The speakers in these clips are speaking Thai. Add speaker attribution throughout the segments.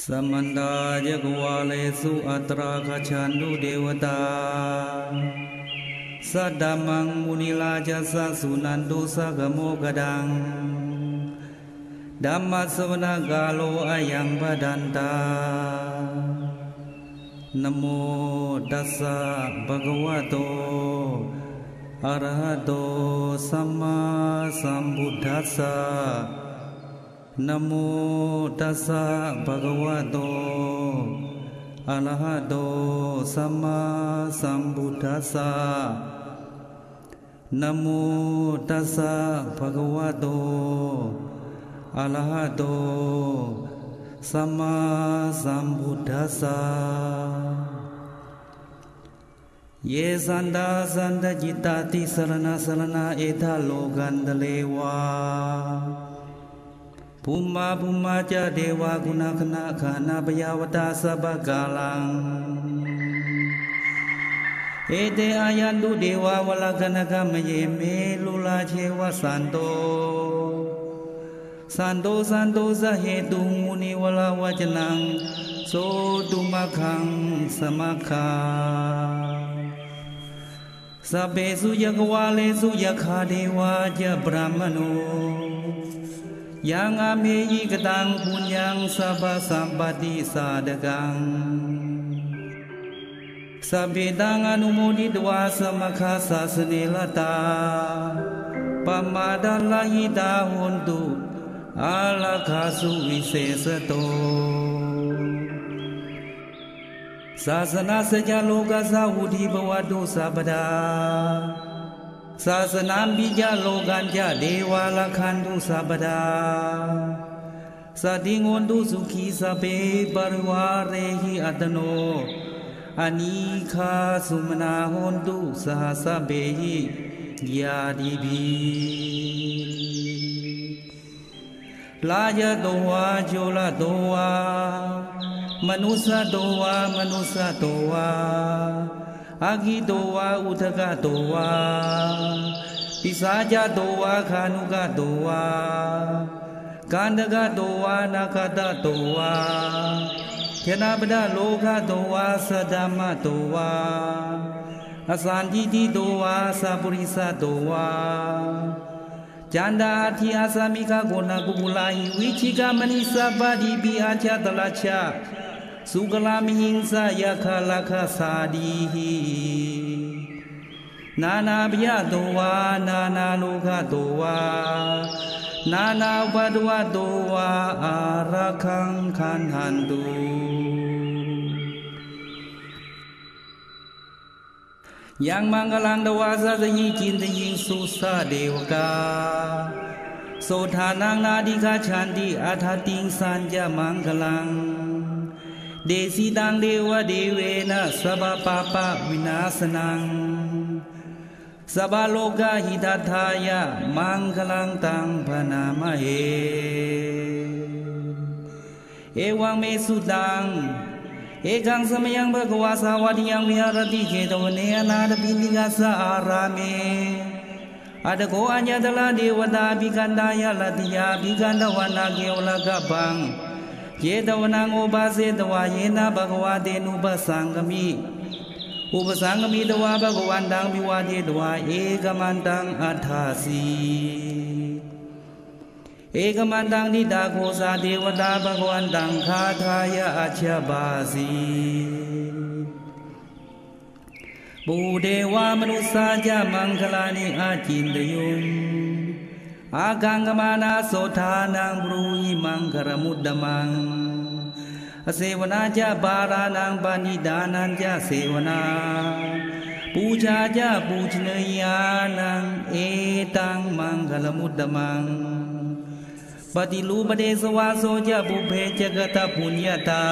Speaker 1: สมันดาจักวาเลสุอัตราคชันตุเทวตาสัตตมังมุนิลาจัสสะสุนันตุสักโมกดังธัมมัสสวนกาโลอายังปดันตานะโมตัสสะภะคะวะโตอะระหะโตสัมมาสัมพุทธัสสะนะโมตัสสะภะคะวะโตอะระหะโตสัมมาสัมพุทธัสสะนะโมตัสสะภะคะวะโตอะระหะโตสัมมาสัมพุทธัสสะเยสันดาสันตจิตาติสรณะสรณะเอทาโลกันตะเลวาภูมิจาเทวากุณาคณาขานาปยาวตาสัพกาลังเอเตอายันตุเทวาวลกนกมเยเมลุลาเชวะสันโตสันโตสเหตุมุนิวลาวจนังโสตุมะขังสมะคาสัพเพสุยกวาเลสุยคาเทวาจะบรามโนยังอาเมยิกตังปุญญังสัพพสัมปติสาดกังสัพเพตังอนุโมทิตวาสมคาสาสเนลตาปมาดาลาหิตาหนตุอาลาคาสุวิเศษโตศาสนาสัจโลกสาวุธิบวตุสัพดาศาสนาปิจโลกันจเดวาลคันตุสัพดาสัติงวนตุสุขีสัพเพปริวาเรหิอัตโนอานิคาสุมนาหนตุสหสัพเพหิญาติภิลายะโตวาโจลโตวามนุสสะโตวามนุสสะโตวาอากิโตวาอุทกะโตวาปิสาจโตวาคานุกะโตวากันดกะโตวานาคตะโตวาเทนาปดะโลกะโตวาสัทธมะโตวาอสันติติโตวาสัพพุริสะโตวาจันดาทิอาสามิกาโกนากุมุลาหิวิชิกามณิสัพพะดิปิอาชาตละชะสุกลามิหิงสายาคาลาคาสาดีหินานาปยะโตวานานาโลกะโตวานานาอุปตวะโตวาอาระคังขันหันตุยังมังกลังดวาสะสยิจินตยิงสุสะเดวกาโสธานังนาดิกาชันติอัฏฐติงสัญญมังกลังเดสิตังเดวะเดเวนะสัพพะปะวินาสนังสัพพโลกะหิทัฏฐายะมังกลังตังพนามะเหเอวังเมสุตังเอกังสมยังภะคะวาสาวะติยังวิหารติเจโตเนอนาถปิณิกาสะอาราเมอัตโกอัญญตละเทวตาภิกันตายะลติยาภิกันตวนาเกวลกะปังเจตวนังอุปาเสตวาเยนะภะคะวาเตนุปสังกมิอุปสังกมิตวาภะคะวันตังมิวาเทตวาเอกมันตังอัฏฐาสีเอกมันตังนิดาโคสาเทวตาภะคะวันตังคาทายะอัจฉบาสีปูเดวามนุสสาจามังคลานิอาจินตยุงอากังกมานาโสธานังบรูหิมังครมุดดมังอเสวนาจาปารานังปานิดานันจาเสวนาปูชาจาปูชเนยานังเอตังมังคลมุดดมังปฏิลูปเดสวาโสจะปุเพจกตปุญญาตา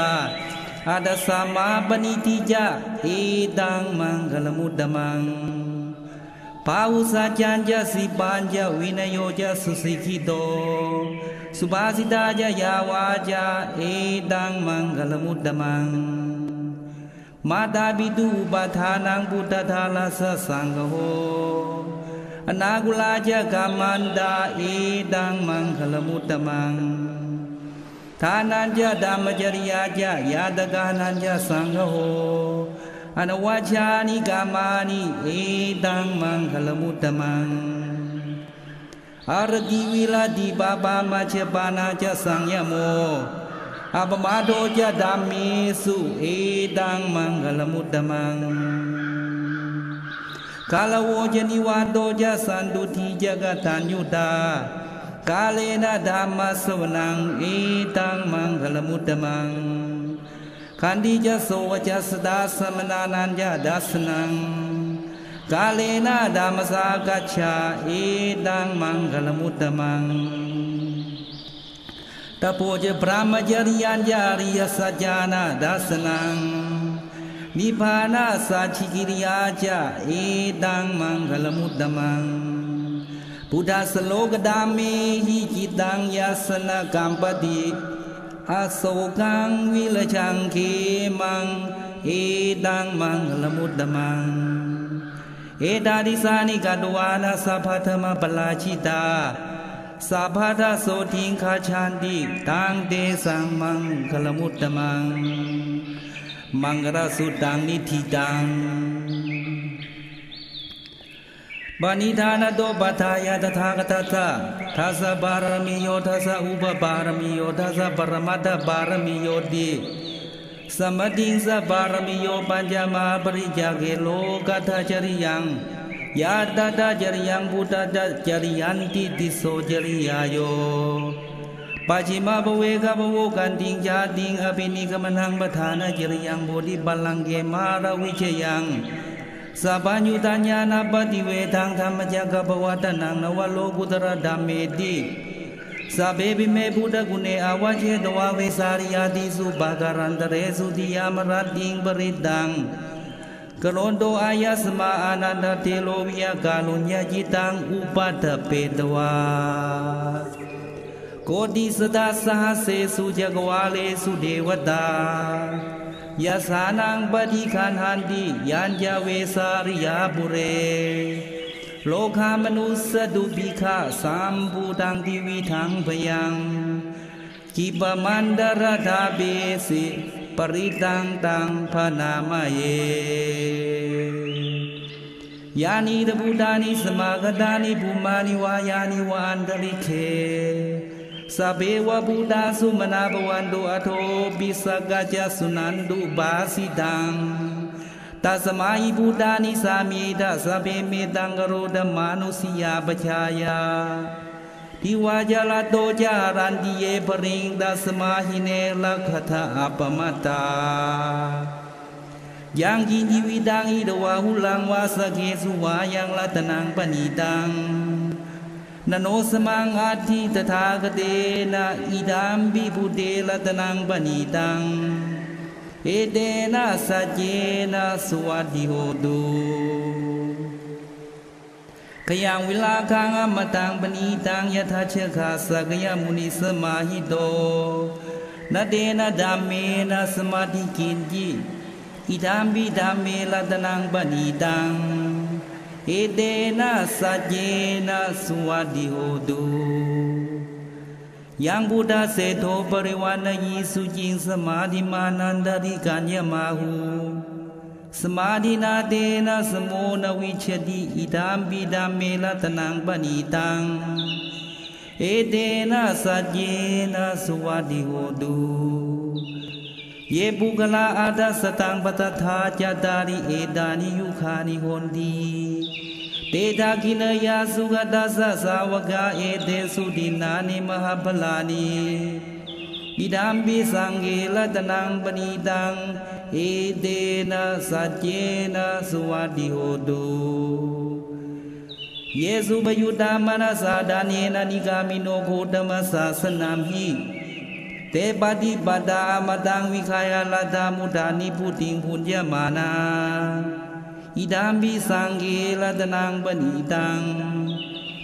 Speaker 1: อาดัสสามาปณิติจะเอตังมังคลมุตตมังปาวุสาจันจะสิปัญจะวินโยจะสุสิกิโตสุภาสิตาจะยาวาจะเอตังมังคลมุตตมังมาตาบิดุปทานังพุทธทาลาสสังโฆอนากุลาจะกามันดาเอตังมังคลมุตตมัง ส ทานันจะดามจริยาจะยาตกานันจะสังฆโหอนวัชานิกามานิเอตังมังคลมุตตมังอารติวิลาติปาปามาเชปานาจะสังยโมอัปมาโดจะดามิสุเอตังมังคลมุตตมังกาลโวจนิวาโดจะสันตุทิจกตัญญูตากาเลนะธรรมสวนังเอตังมังคลมุตตมังขันติจะโสวจัสดาสมนานันจะดัสนังกาเลนะธรรมสากัจฉาเอตังมังคลมุตตมังตโพจะพระมจริยัญญาริยสัจจานาดัสนังนิพพานาสัจฉิกิริยาจะเอตังมังคลมุตตมังพุทธสโลกดามิหิจิตังยัสนะกัมปติอาโศกังวิลชังเขมังเอตังมังคลมุตตมังเอตาดิสานิกาตวานาสัพพธรรมปลาชิตาสัพพทโสทิงคาชันติตังเตสังมังคลมุตตมังมังกรสุตังนิธิตังบานิธานโตปัฏฐายะตถาคตตะทัสสะบารมีโยทัสสะอุปบารมีโยทัสสะปรมัตถบารมีโยติสมติงสะบารมีโยปัญจมาปริจเกโลกัตถจริยังยาตตะจริยังพุทธะจริยันติติโสจริยโยปัจฉิมภเวกภโวกันติงจาติงอภินิกมนังปทานจริยังโพธิบัลลังเกมารวิเชยังสัพพัญญุตญาณปฏิเวทังธรรมจักรปวัตนังนวโลกุตระธัมเมติสัพเพปิเมพุทธกุเนอวเชตวะเวสาริยติสุปะการันตเรสุติยามรัตติงปริตังกโลนโตอายสมาอานันตเทโลวิยกาลุญญาจิตังอุปัฏฐเปตวาโกติสตาสหเสสุจักวาเลสุเทวตายาสานังปฏิคันหันติยัญญาเวสาริยาปุเรโลกามนุสดุปิฆาสัมภูตังทิวิทังพยังกิปมันดรธาเบสิปริตังตังพนามเยยานิตพุทธานิสมากตานิภูมานิวายานิวาอันตริเคสัพเพวะพุทธาสุมนาภวันตุอโทปิสกัจจสุนันตุบาสิตังตัสมาหิพุทธานิสามีทัสสะเพเมตังกโรธมานุสิยาปชายาทิวาจาลโตจารันติเยปริงตัสมาหิเนลัคถาอัปปมัตตายังกินจิวิตังอิดวาหุลังวาสเกสุวายังลัตนังปณิตังนโนสมังอาทิตถาคเตนะอิดามบิพุเตลัตนังปณิตังเอเตนะสัจเจนะสวัสดิโหตุขยังวิลาคังอมตังปณิตังยถาเชขาสักยมุนิสมาหิโตนะเตนะธัมเมนะสมาธิกินจิอิดามบิธัมเมลัตนังปณิตังเอเตนะสัจเจนะสวัสดิโหตุยังพุทธเสโทปริวานยีสุจิงสมาธิมานันตริกัญญมาหูสมาธินาเตนะสโมนวิชติอิดามปิดามเมลัตนังปณิตังเอเตนะสัจเจนะสวัสดิโหตุเยปุกลาอาทัสตังปตถาจตาริเอตานิยุคานิโหนติเตทาคินยาสุขตัสสะสาวกาเอเตสุตินานิมหาพลานิอิดามปิสังเกลัตนังปณิตังเอเตนะสัจเจนะสวัสดิโหตุเยสุปยุตตามนัสสะดาเนนะนิกามิโนโคตมสสะสนามหิเตปฏิปตามตังวิขายาลตามุตานิพุติงพุญญมานาอิดามปิสังเกลัตนังปณิตัง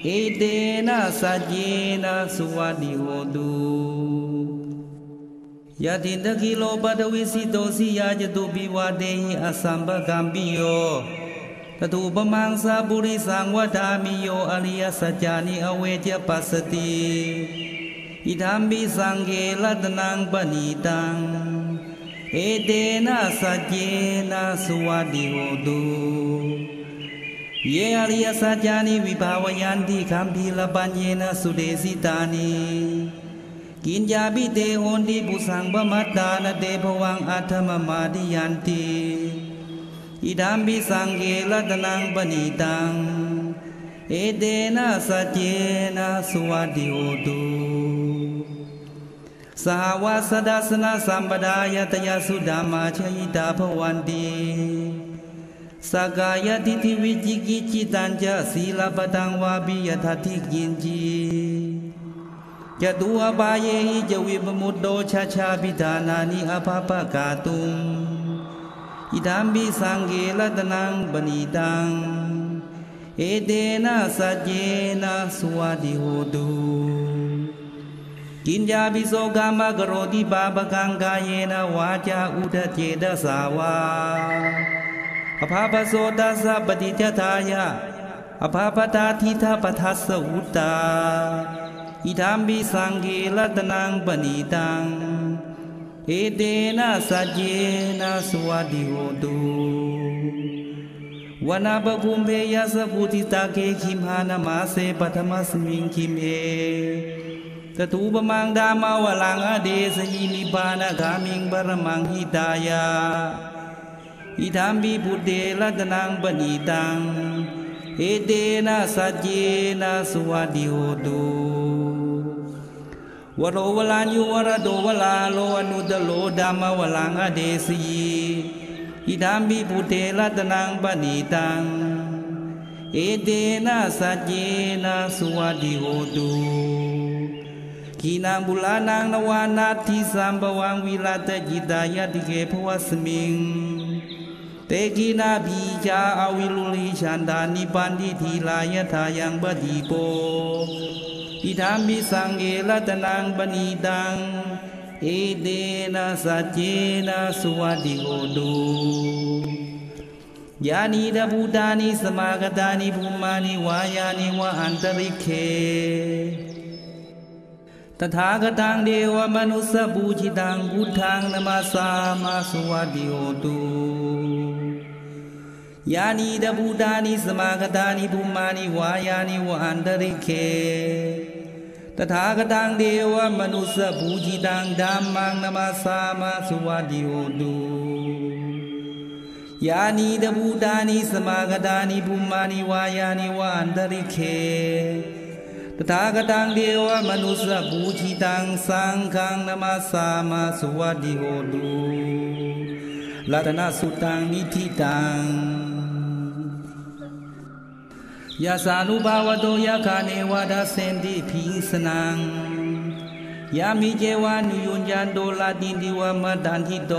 Speaker 1: เอเตนะสัจเจนะสวัสดิโหตุยะตินตะกิโลปัตวิสิโตสิยาจตุปิวาเตหิอสัมปะกัมปิโยตตุปมังสาปุริสังวดามิโยอริยสัจจานิอเวจปัสสติ อ อิธัมปิสังเกรัตนังปณิตังเอเตนะสัจเจนะสุวัติโหตุเยอริยสัจจานิวิภาวยันติคัมภีรปัญเยนะสุเดสิตานิกินญาปิเตโหนติปุสังปมัตตานะเตภวังอัฏฐมมาติยันติอิธัมปิสังเกรัตนังปณิตังเอเตนะสัจเจนะสุวัติโหตุสหวาสดาสนะสัมปดายตยสุดามาชยิตาภวันติสกายทิฏฐิวิจิกิจิตัญจะศีลปตังวาปิยทัตถิกินจีจตุอบายหิจวิปมุตโตชาชาปิธานานิอภปกาตุงอิธัมปิสังเกรัตนังปณิตังเอเตนะสัจเจนะสุวัติโหตุกินญาปิโสกามกโรติปาปกังกายเยนะวาจาอุทเจตสาวาอภาปโสตัสสะปฏิจทายะอภาปตาทิทาปทัสสะอุตตาอิธัมปิสังเกรัตนังปณิตังเอเตนะสัจเจนะสุวัติโหตุวนาปคุมเพยสพุทิตาเกขิมหานามาเสปัทมัสมิงคิมเอตตูปมังดามาวลังอเดสยินิปานกามิงบรมังหิตายาอิธัมปิพุทเตรัตนังปณิตังเอเตนะสัจเจนะสุวัติโหตุวโรวลาญุวรโดวลาโลอนุตโลดามาวลังอเดสีอิธัมปิพุทเตรัตนังปณิตังเอเตนะสัจเจนะสุวัติโหตุขีนังบุลานังนวานาทิสัมปวังวิลาตจิตายติเกภวสมิงเตกินาบีจาอวิลุลิชันดานิปันติทีลายทายังบดีโปอิธัมปิสังเกรัตนังปณิตังเอเตนะสัจเจนะสุวัติโหตุยานิดาภูตานิสมากตานิภูมานิวายานิวะอันตริเคตถาคตังเดวมนุสสบูชิตังพุทธังนามาสามาสุวัติโหตุยานิดาภูตานิสมากตานิภูมานิวายานิวะอันตริเคตถาคตังเดวมนุสสบูชิตังธัมมังนามาสามาสุวัติโหตุยานิดาภูตานิสมากตานิภูมานิวายานิวะอันตริเคตถาคตังเดวมนุสสบูชิตังสังฆังนามาสามาสุวัติโหตุรัตนสุตังนิธิตังยาสานุภาวโตยะคาเนวะดาเสนติภิสนังยามิเจวานุยุญญาโตลาตินติวะมัตตันทิโต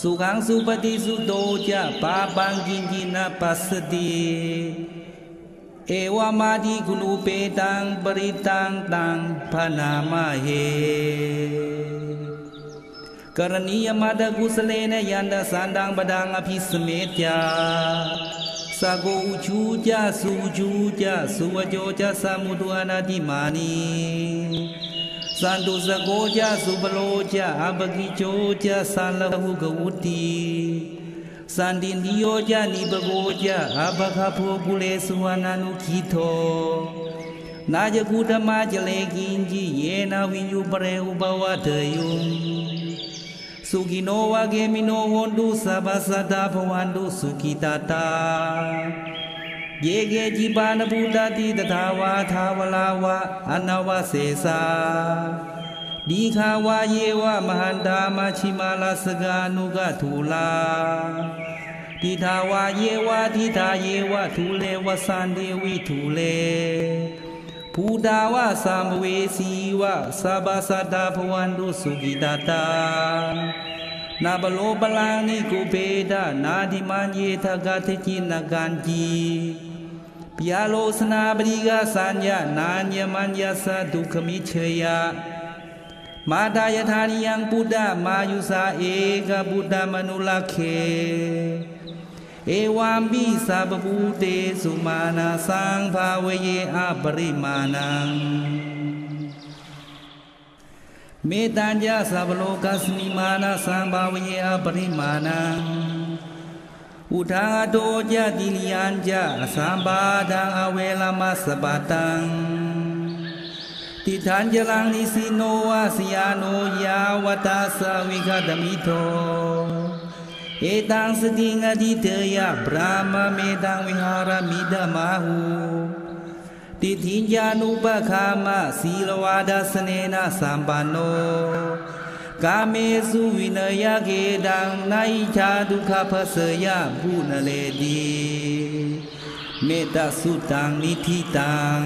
Speaker 1: สุขังสุปฏิสุโตจะปาปังกินจินะปัสสติเอวามาดิกุนุเปตังปริตังตังพนามะเหกรณียมาตกุสเลนยันตสันดังบดังอภิสเมตยาสะโกอุชูจาสุจูจาสุวโจจาสมุตุอนาติมานีสันตุสะโกจาสุปโลจาอัปกิโจจาสันลหุกวุติสันตินิโยจานิปโกจาอัปคาโพกุเลสุวานานุขิโทนาจกุธมาจเลกินจิเยนาวิญญูปเรอุปวะเถยุสุขิโนวะเกมิโนโหนตุสัพพสัตตาภวันตุสุขิตาตาเยเกจิปานภูตติตถาวาทาวลาวะอนาวะเสสาดีขาวาเยวะมหันตามาชิมาลาสกานุกะทูลาทิทาวาเยวะทิทาเยวะทูเลวะสันเดวิทูเลภูดาวะสัมภเวสีวะสัพพสัตตาภวันตุสุขิตาตานาบโลบลังนิกุเปดานาดิมันเยทกาเทจินกันจีปิยาโลสนาบริกาสัญญานานยมันยาสะดุขมิเชยะมาดายธานิยังพุทธมายุสาเอกพุทธมนุลเคเอวามบิสัพพุเตสุมาณาสังภาเวเยอปริมาณัง เมตัญญาสัพพโลกัสมิมานะสัมภาวเยอปริมาณังอุทาโตจติลิยัญจะสัมปาทังอเวลามัสสปตังติทัญจลังนิสิโนวาสยาโนยาวตาสวิคตมิโตเอตังสติงอดิเตยะพระมเมตังวิหารมิดมาหูติทิญญานุปคามะศีลวาดาสเนนะสัมปันโนกาเมสุวินยเกดังไนชาดุขภัสยะภูนเลดีเมตตาสุตังนิธิตัง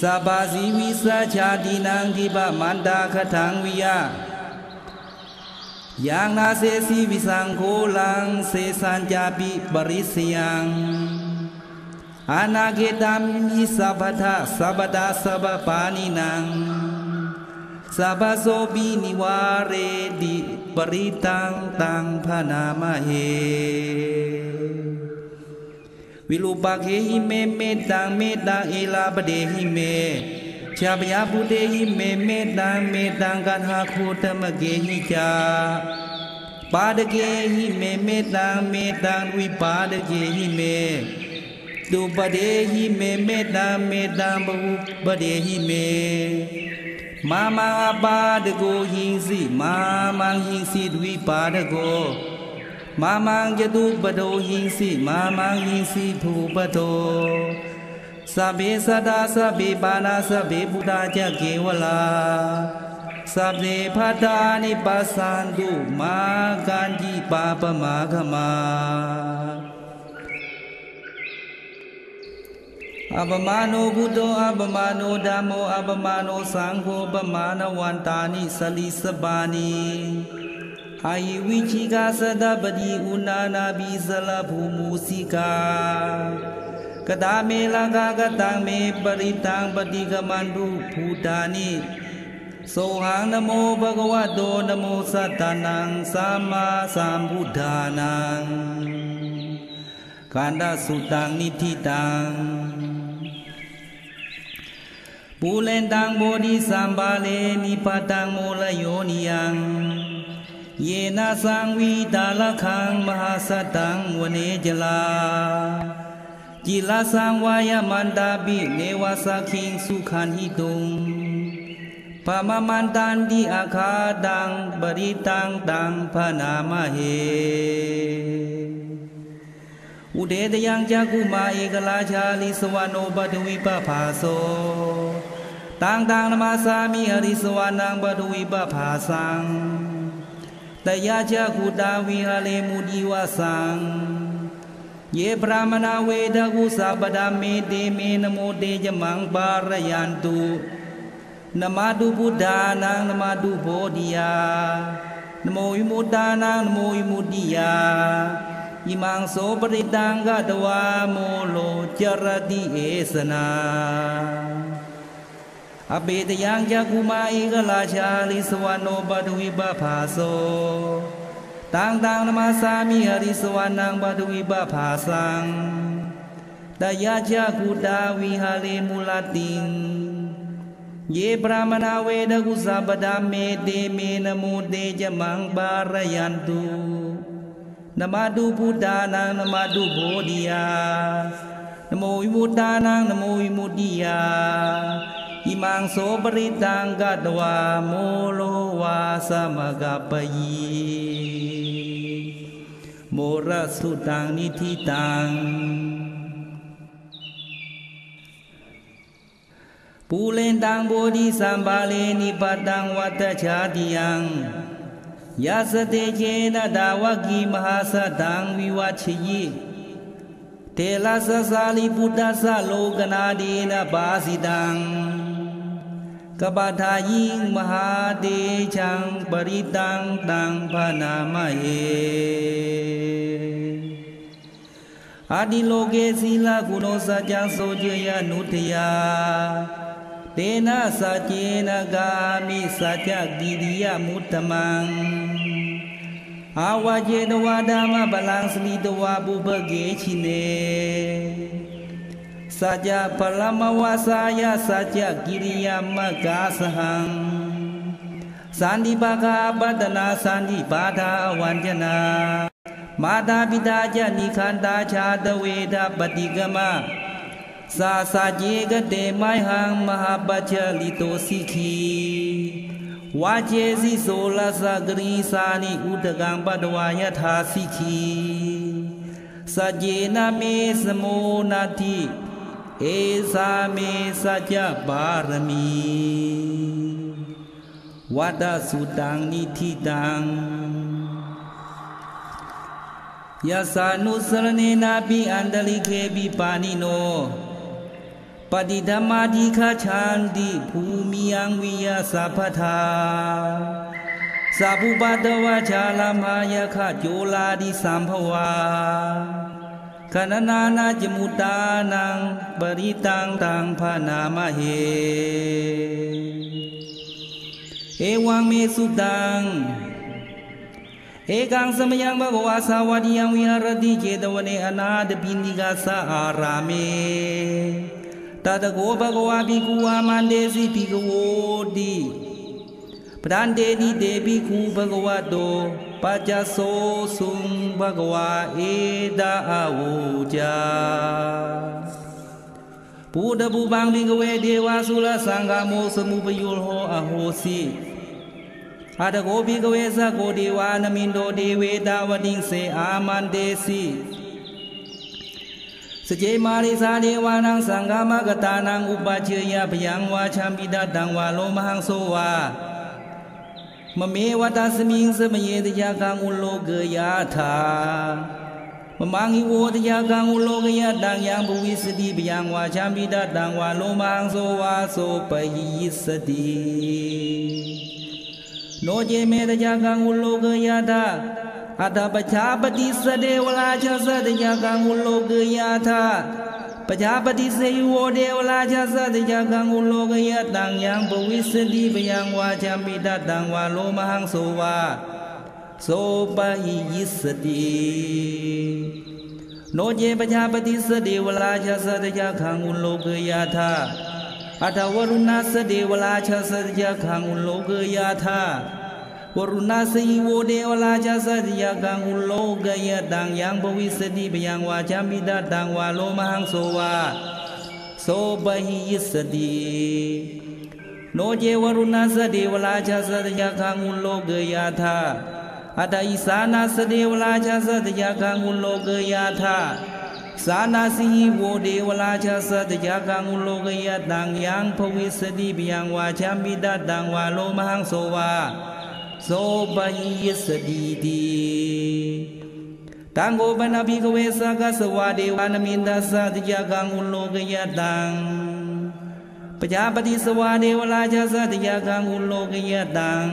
Speaker 1: สัพพสิวิสัชาตินังทิปมันตาคทังวิยะยังนาเสสีวิสังโฆลังเสสัญจาปิปริสยังอนาเกตัมมิสัพพทาสัพพตาสัพพปานินังสัพพโสปินิวาเรติปริตังตังพนามเหวิรูปะเขหิเมเมตังเมตังเอลาปเดหิเมชาปยาปุเตหิเมเมตังกันหาโคตมะเกหิจาปาดเกหิเมเมตังวิปาดเกหิเมตุปเดหิเมเมตังบุปเดหิเมมามังอปาดโกหิงสิมามังหิงสิดวิปาดโกมามังจตุปโดหิงสิมามังหิงสิภูปโตสัพเพสัตตาสัพเพปานาสัพเพพุทธาจะเกวลาสัพเพพัทธานิปัสสันตุมากันจิปาปมาขมาอัปมาโนพุทโธอัปมาโนธัมโมอัปมาโนสังโฆปมาณวันตานิสลิสปานีอายุวิชิกาสดาปฏิอุณานาบิสลภูมุสิกากตาเมลังกากตังเมปริตังปฏิกมันตุภูตานิโสหังนโมภะคะวะโตนโมสัตตานังสัมมาสัมพุทธานังขันธสุตังนิธิตังปูเลนตังโบธิสัมบาเลนิปตังโมลโยนิยังเยนะสังวิตาลคังมหาสัตตังวเนจลาจิลาสังวายมันตาบิเนวาสักขิงสุขันหิตุงปะมะมันตันติอาคาดังบริตังตังพนามเหอุเดตยังจักกุมาเอกลาชาลิสวานโนปทวิปภาโสตังตังนมาสามิหริสวานังปทวิปภาสังตยาจักขุดาวิหะเลมุดีวาสังเยพระมนาเวทกุสัพพดาเมเตเมนโมเตจมังปารยันตุนมาตุพุทธานังนมาตุโพธิยานโมวิมุตตานังนโมวิมุตติยาอิมังโสปริตังกตวาโมโลจรติเอสนาอเปตยังจักกุมาเอกลาชาลิสวานโนปทวิปภาโสตังตังนมาสามิหริสวานังปทวิปภาสังตยาจักขุดาวิหะเลมุลติงเยปรามนาเวทกุสัพพดาเมเตเมนโมเตจมังปารยันตุนมาตุพุทธานังนมาตุโพธิยานโมวิมุตตานังนโมวิมุตติยาอิมังโสปริตังกัตวาโมโลวาสมกัปปยีโมระสุตังนิธิตังปูเลนตังโบธิสัมบาเลนิปตังวัตชาติยังยาสเตเจนะดาวกีมหาสัตตังวิวัชยิเทลาสสาลิพุทธัสสะโลกนาดีนะบาสิตังกปทายิงมหาเดชังปริตังตังพนามเหอาดิโลเกศีลากุโนสัจจังโสเจยนุทยาเตนะสัจเจนะกามิสัจจกิริยมุตตมังอาวาเจตวาดามะบาลังสลิตวาบุปเกชิเน สัจจะพลมวาสายาสัจจะกิริยามกาสหังสันติปากาปัตนาสันติปาทาวันจนามาตาปิตาจานิคันตาชาตเวทปฏิกมะสาสาเจกเตไมหังมหาปัจจลิโตสิกีวาเจสิโสลสกรีสานิอุตกังปัตวายทาสิกีสัจเจนะเมสโมนาทิเอสาเมสัจจบารมีวัดสุตังนิธิตังยาสานุสรเนนาปิอันตลิเคปิปานิโนปฏิธรรมาธิคาชันติภูมิยังวิยาสัพพทาสัพพุปัตตวะชาลามายะคะโจลาดิสัมภวาขณนานาจมุตานังปริตังตังพานามเหเอวังเมสุตังเอกังสมยังภะคะวาสาวัติยังวิหารติเจตวเนอนาถปิณิกาสาอารามเมตตะโกภะคะวาภิกขุอามันเตสิภิกขโวติพระเดนิเตภิกขุภะคะวะโตปัจจโสสุงภะคะวาเอตาอาวุจาปุถะปุปังภิกขเวเทวาสุรสังฆโมสมุปยุโหอโหสิอาตโกภิกขเวสะโกเทวานมินโตเทเวตาวติงเสอามันเตสิสเจมาริสาเทวานังสังฆามกตานังอุปเชยพยังวาชัมปิดาตังวาโลมหังโสวามะเมวะตัสมิงสมเยตยากังอุโลกยาธามะมังหิโวตยากังอุโลกยาตังยังภวิสติพยังวาชัมปิดาตังวาโลมหังโสวาโสปหิยิสติโนเจเมตยากังอุโลกยาธาอัตถปชาปฏิสเดวราชสัตยากังอุโลกยาธาปชาปฏิเสยโวเดวราชสัตยากังอุโลกยาตังยังภวิสติพยังวาชัมปิดาตังวาโลมหังโสวาโสปหิยิสติโนเจปชาปฏิสเดวราชสัตยากังอุโลกยาธาอัตวรุณาสเดวราชสัตยากังอุโลกยาธาวรุณาสีโวเดวราชสัตยากังอุโลกยาตังยังภวิสติพยังวาชัมปิดาตังวาโลมหังโสวาโสปหิยิสติโนเจวรุณาสเดวราชสัตยากังอุโลกยาธาอัตอิสานาสเดวราชสัตยากังอุโลกยาธาสานาสีโวเดวราชสัตยากังอุโลกยาตังยังภวิสติพยังวาชัมปิดาตังวาโลมหังโสวาโสปหิยิสติติตังโกปนะภิกขเวสักสวาเดวานมินทัสสะติยากังอุโลกยตังปจาปฏิสวาเดวราชสัตยากังอุโลกยตัง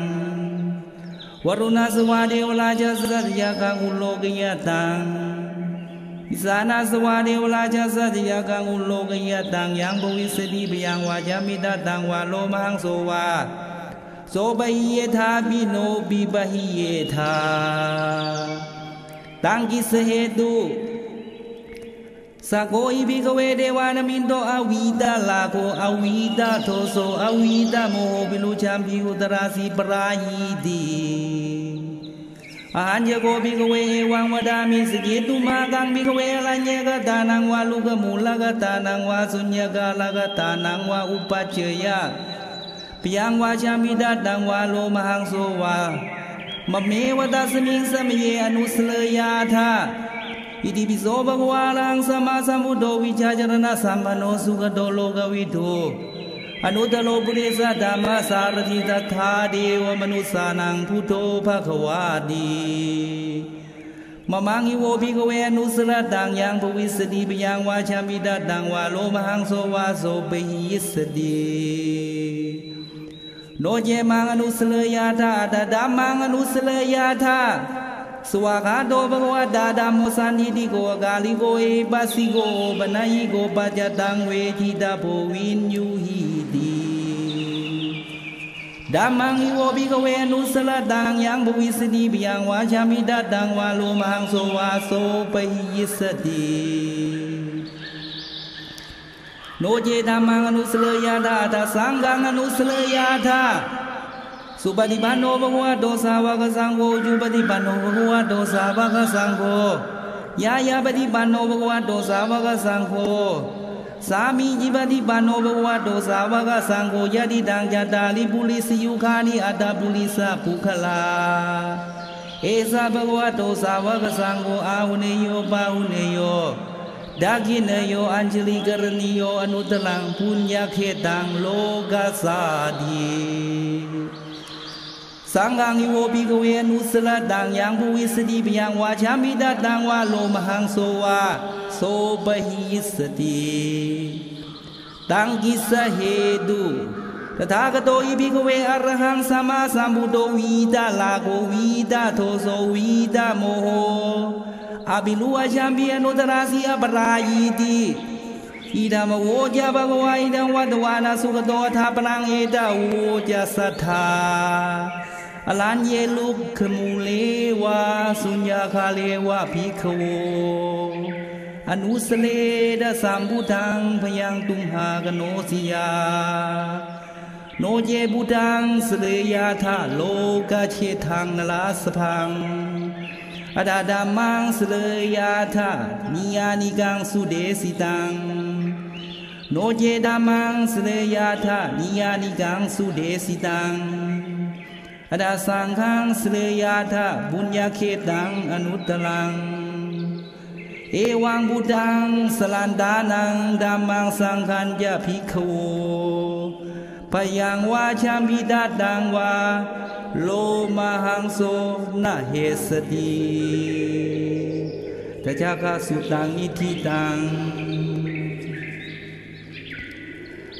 Speaker 1: วรุณาสวาเดวราชสัตยากังอุโลกยตังอิสานาสวาเดวราชสัตยากังอุโลกยตังยังภวิสติพยังวาชัมปิดาตังวาโลมหังโสวาโสปหิเยธาปิโนปิปหิเยธาตังกิสเหตุสะโกอิภิกขเวเทวานมินโตอวิตาลาโคอวิตาโทโสอวิตาโมโหปิลุชัมพิอุตราสีปรายิติอาหันยโกภิกขเวเอวังวดามิสกิตุมากังภิกขเวอรัญญกตานังวาลุกมูลกตานังวาสุญญกาลกตานังวาอุปัชเชยะพยังวาชัมปิดาตังวาโลมหังโสวามะเมวะตัสมิงสมเยอนุสเลยาธาอิติปิโสภะคะวาอรหังสัมมาสัมพุทโธวิชาจรณะสัมปันโนสุขโตโลกวิทูอนุตตโลปุริสธัมมสารถิตถาเดวมนุสสานังพุทโธภะคะวาติมะมังอิโวภิกขเวอนุสรตังยังภวิสติพยังวาชัมปิดาตังวาโลมหังโสวาโสปหิยิสติโนเจมังอนุสเลยาธาตถามังอนุสเลยาธาสวากาโตภะคะวะตาธัมโมสันนิธิโกกาลิโกเอปัสสิโกปนัยโกปัจจตังเวทิตาโพวินยูหิติธัมมังอิโวภิกขเวอนุสรตังยังภวิสติพยังวาชัมปิดาตังวาโลมหังโสวาโสปหิยิสติ โนเจธรรมังอนุสเลยาธาตสังฆังอนุสเลยาธาสุปฏิปันโนภควโตสาวกสังโฆจุปฏิปันโนภควโตสาวกสังโฆยายาปฏิปันโนภควโตสาวกสังโฆสามีจิปฏิปันโนภควโตสาวกสังโฆยะติตังจัตตาลิปุริสยุคานิอัตตปุริสปุคลาเอสะภควโตสาวกสังโฆอาหุเนโยปาหุเนโยดากิเนโยอัญชลิกรณิโยอนุตตังปุญญเขตังโลกัสสาดีสังฆังอิโวภิกขเวอนุสลตังยังภูวิสติปยังวาชามิตตังวาโลมหังโสวาโสปหิสติตังกิสเหตุตถาคโตอิภิกขเวอรหังสัมมาสัมพุทโธวิตาลาโกวิตาโทโสวิตาโมโหอภิลุอาชัมปิอนุตตราสีอปรายิติอิดามโวจาภควาอิดังวัตวานาสุขโตทาปนังเอตโวจาสัทธาอลันเยลุขมูเลวาสุญญาคาเลวะภิกขโวอนุสเลดะสัมพุทังพยังตุมหากโนสิยาโนเจบุตังสเลยาธาโลกาเชทังนลาสพังอดาดามังสเลยาธานิยานิกังสุเดสิตังโนเจดามังสเลยาธานิยานิกังสุเดสิตังอดาสังฆังสเลยาธาบุญญาเขตังอนุตตรังเอวังบุตังสลันดานังดัมมังสังฆัญญาภิกขโวพยังวาชามิตตังวาโลมหังโสนะเหสติทจักสุตังอิทิตัง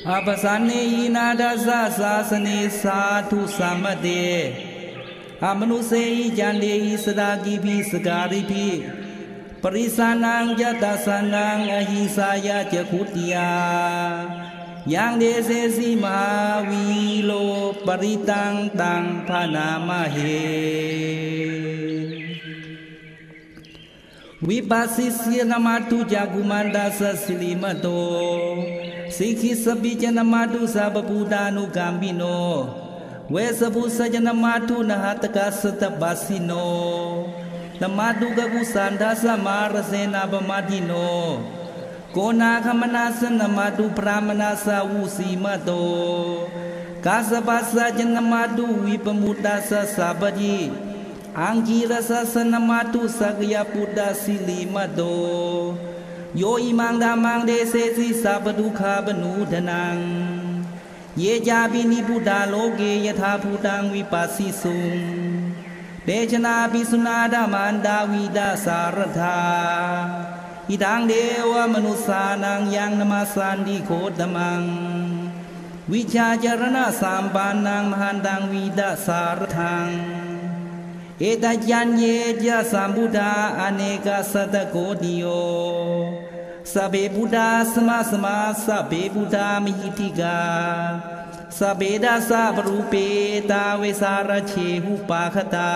Speaker 1: อาปสานเนยินาดาสาสาสเนสาธุสัมมเตอามนุเสยิจันเดหิสดากิภิสการิภิปริสานังยตสานังอหิสายะเจคุติยายังเดเสสิมาวีโลปริตังตังพานามเหวิปัสสิเสนมาตุจักุมันดาสสิลิมโตสิกขิสปิจนมาตุสัพพุตานุกัมปิโนเวสภุสจนมาตุนหัตกัสตปัสสิโนนมาตุกกุสันทสมารเสนาปมาติโนโกนาคมนาสนมาตุพรามนาสาวุสีมโตกาสปัสสะจนมาตุวิปมุตตาสสะปฏิอังกีรสสนมาตุสักยปุตตาสิลิมโตโยอิมังดามังเดเสสิสัพดุขาปนุธนังเยจาปินิพุทธาโลเกยถาภูตังวิปัสสิสุงเดชนาปิสุนาดามันดาวิดาสารธาอิทังเดวมนุสานังยังนมาสันติโคตมังวิชาจารณะสามปานังมหันตังวิดาสารทังเอตยัญเยจะสัมพุทธาอเนกสัตโกติโยสัพเพพุทธาสมาสมาสัพเพพุทธามหิติกาสัพเพดัสสะปรูเปตาเวสารเชหุปาคตา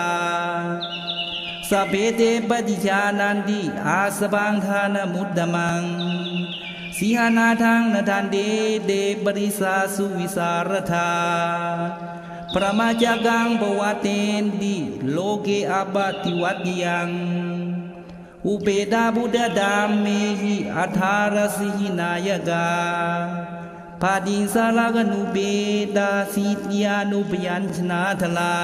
Speaker 1: สัพเพเตปฏิชานันติอาสบังทานมุตตมังสีหานาทังนทันเดเดปริสาสุวิสารธาพระมาจักังปวัตเตนติโลเกอาบติวัตยังอุเปตาบุตดามเมหิอัฏฐารสิหินายกาภาดินสาลากนุเปตาสิทยานุปยัญชนะทลา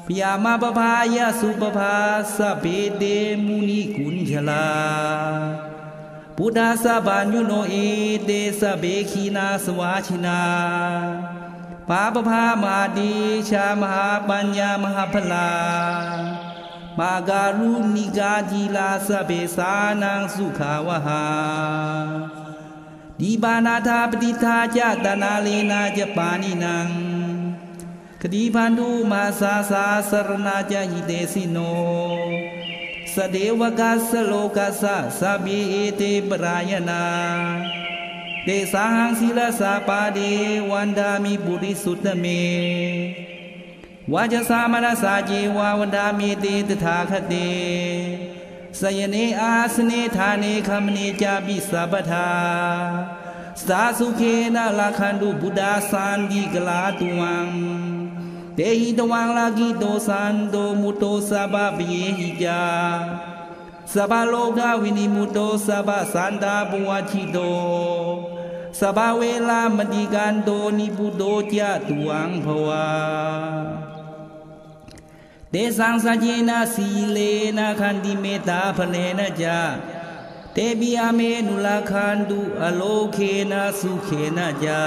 Speaker 1: พยามาปภายาสุปภาสเปเตมุนิกุญชลาพุทธาสะบัญญุโนเอเตสเบขีนาสวาชินาปาปภามหาดีชามหาปัญญามหาพลามาการุณิกาจีลาสเบสานังสุขาวหาดีบานาธาปฏิทาจตนาเลนาจะปานินังคดีพันธุมาสาสาสรณาจหิเตสิโนสเดวกัสโลกัสสะสเบเอเตปรายนาเดสาหังศิลาสาปาเดวันดามิบุริสุตเมวาจสามนาสาเจวาวันดามิเตตถาคเต สยเนอาสเนธาเนคมเนจาบิสัพทาสาสุเคนะลาคันตุบุดาสันติกลาตุวังเตหิตวังลากิโตสันโตมุโตสัพพะเยหิจาสัพพโลกาวินิมุตโตสัพพสันตาปวัชิโตสัพพเวลามติกันโตนิพุโตจาตุวังภวาเตสังสัจเจนะสีเลนะขันติเมตตาภเนนะจาเตปิอาเมนุลาคันตุอโลเคนะสุเขนะจา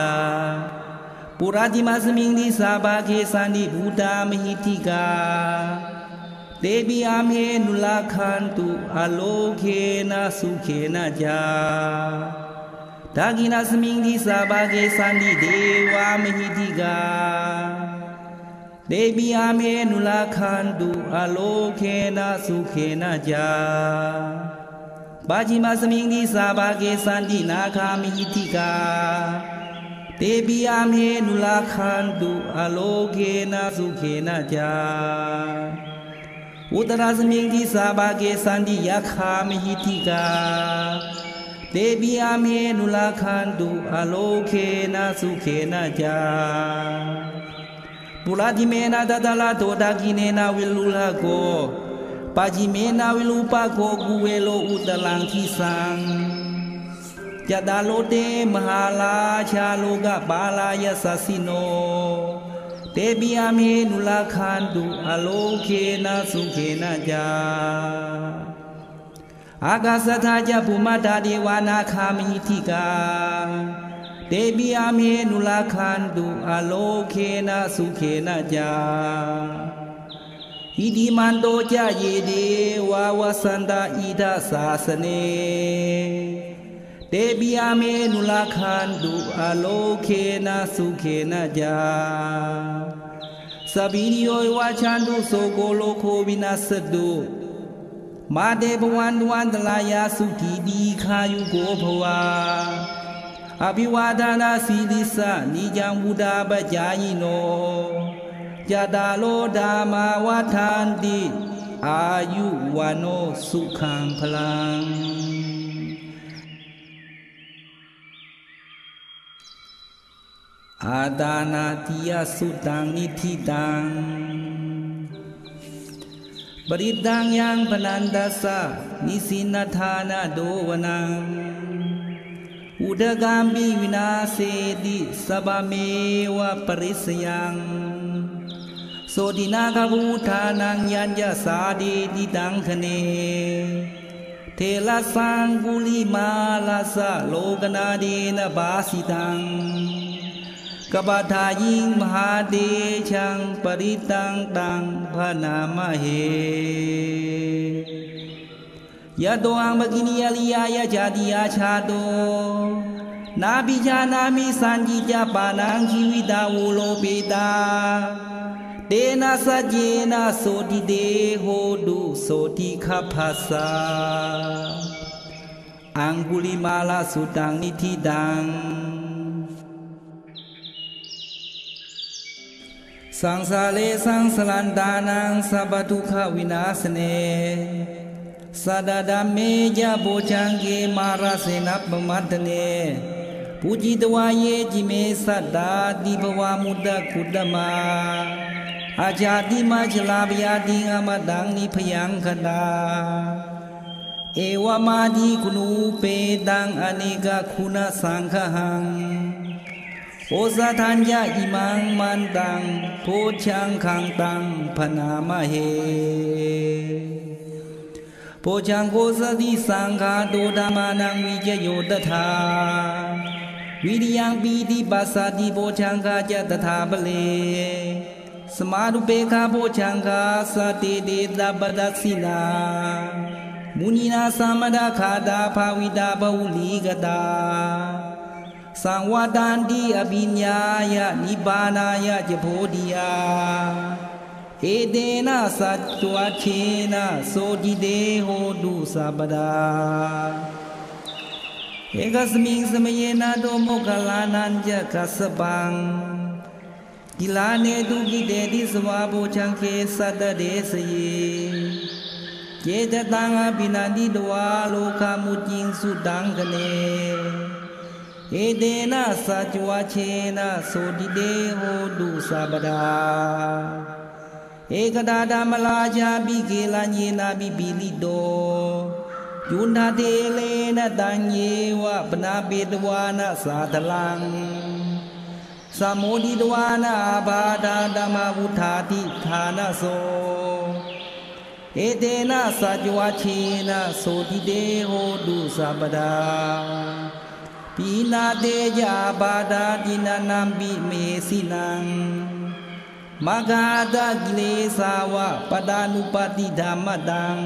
Speaker 1: ปุราติมัสมิงดิสาบาเคสันติบูตามหิติกาเตปิอาเมนุลาคันตุอโลเคนะสุเขนะจาดากินัสมิงดิสาบาเกสันติเดวามหิติกาเตปิอาเมนุลาคันตุอโลเคนะสุเขนะจาปาจิมัสมิงดิสาบาเกสันตินาคามิหิติกาเตปิอาเมนุลาคันตุอโลเคนะสุเขนะจาอุตราสมิงดิสาบาเกสันติยาคามิหิติกาเตปิอาเมนุลาคันตุอโลเคนะสุเขนะจาปุราติเมนะตตะลาโตดากิเนนะวิลุลาโกปาจิเมนะวิลุปะโกกุเวโลอุตลังทิสังจัตตาโลเตมหาลาชาโลกะปาลายสัสสิโนเตปิอาเมนุลาคันตุอโลเคนะสุเขนะจาอากาศธาจะภูมิตาเดวานาคามิหิติกาเตปิอาเมนุลาคันตุอโลเคนะสุเขนะจาอิติมันโตจาเยเดวาวสันตาอิทัสสาสเนเตปิอาเมนุลาคันตุอโลเคนะสุเขนะจาสัพพิริโยวาชันตุโสโกโลโควินัสตุมาเดปวันตวันตลายาสุขีดีคายุโกภวาอภิวาทานาสีลิสะนิจังบุดาปจายโนจตาโลดามาวาทานติอายุวโนสุขังพลังอาดานาติยสุตังนิธิตังปริตังยังพนันดัสสะนิสินทานาโดวนังอุดกามปิวินาเสติสัพเมวะปริสยังโสตินาคบูทานังยัญญาสาดีติตังคเนเทลสังกุลิมาลาสะโลกนาเดนะบาสิตังกบฏายิงมหาเดชังปริตังตังพนามเหยะโตอังบกินียลิยายะจาติยาชาโตนาบิจานามิสันจิจาปานังชีวิตาวุโลเปตาเตนะสัจเจนะโสติเดโหตุโสติขัพพาสาอังกุลิมาลาสุตังนิธิตังสังสาเลสังสลันตานังสัพพทุกขวินาสเนสัดดาเมยะโบจังเกมาราเสนัปมัตเนปุจิตวาเยจิเมสัตตาติภวามุตตะคุตตมาอาจาติมาจลาบยาติงอมตังนิพยังคตาเอวมาดิคุนูเปตังอเนกคุณสังฆหังโอสะทัญญาอิมังมันตังโพชังขังตังพนามเหโพชังโกสติสังฆาโตธรรมานังวิจโยตถาวิริยังปีติปัสสติโพชังคาจตถาปเลสมารุเปคาโพชังคาสติเดตปดัสสินามุนีนาสัมมดาคาดาภาวิตาภวุลีกตาสังวาดันติอภิญญายะนิบานายะเจโพธิยาเอเดนะสัจจวัชเชนะโสติเดโหตุสัพดาเอกสมิงสมเยนะโดโมกขลานันจะกัสสปังกิลาเนตุกิเตติสวาโบชังเคสัตเดสเย เจตตังอภินันทิตวาโลกามุจิงสุตังคะเนเอเดนะสัจวะเชนะโสติเดโหตุสัพพดาเอกดาดามลาจาบิเกลัญเยนะบิปิลิโตยุนทาเทเลนะตัญเยวะปนาเปตวานะสาทลังสามโมดิตวานะอาบาดาธรรมวุธาติฐานะโสเอเตนะสัจวะเชนะโสติเดโหตุสัพพดาปีนาเตจาบาดาตินานัมปิเมสินังมกาตะกิเลสาวะปดานุปติธรรมตัง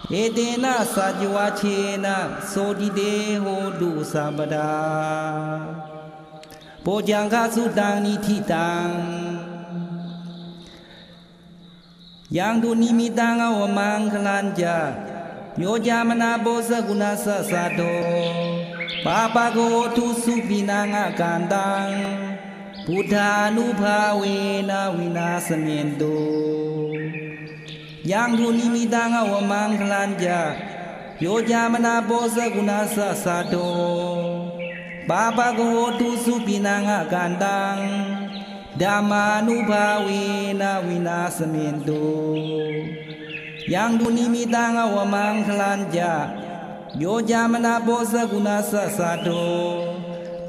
Speaker 1: เอเตนะสัจวะเชนะโสติเดโหตุสัพพดาโพจังคสุตังนิธิตังยังตุนิมิตังอวมังคลัญจาโยจามนาโพสกุณาสสะโตปาปะโกทุสุปินังอากันตังพุทธานุภาเวนะวินาสเมนโตยังตุนิมิตังอวมังคลัญจาโยจามนาโพสกุณาสสะโตปาปะโกทุสุปินังอากันตังธัมมานุภาเวนะวินาสเมนโตยังตุนิมิตังอวมังคลัญจาโยจามนาโพสกุณาสสะโต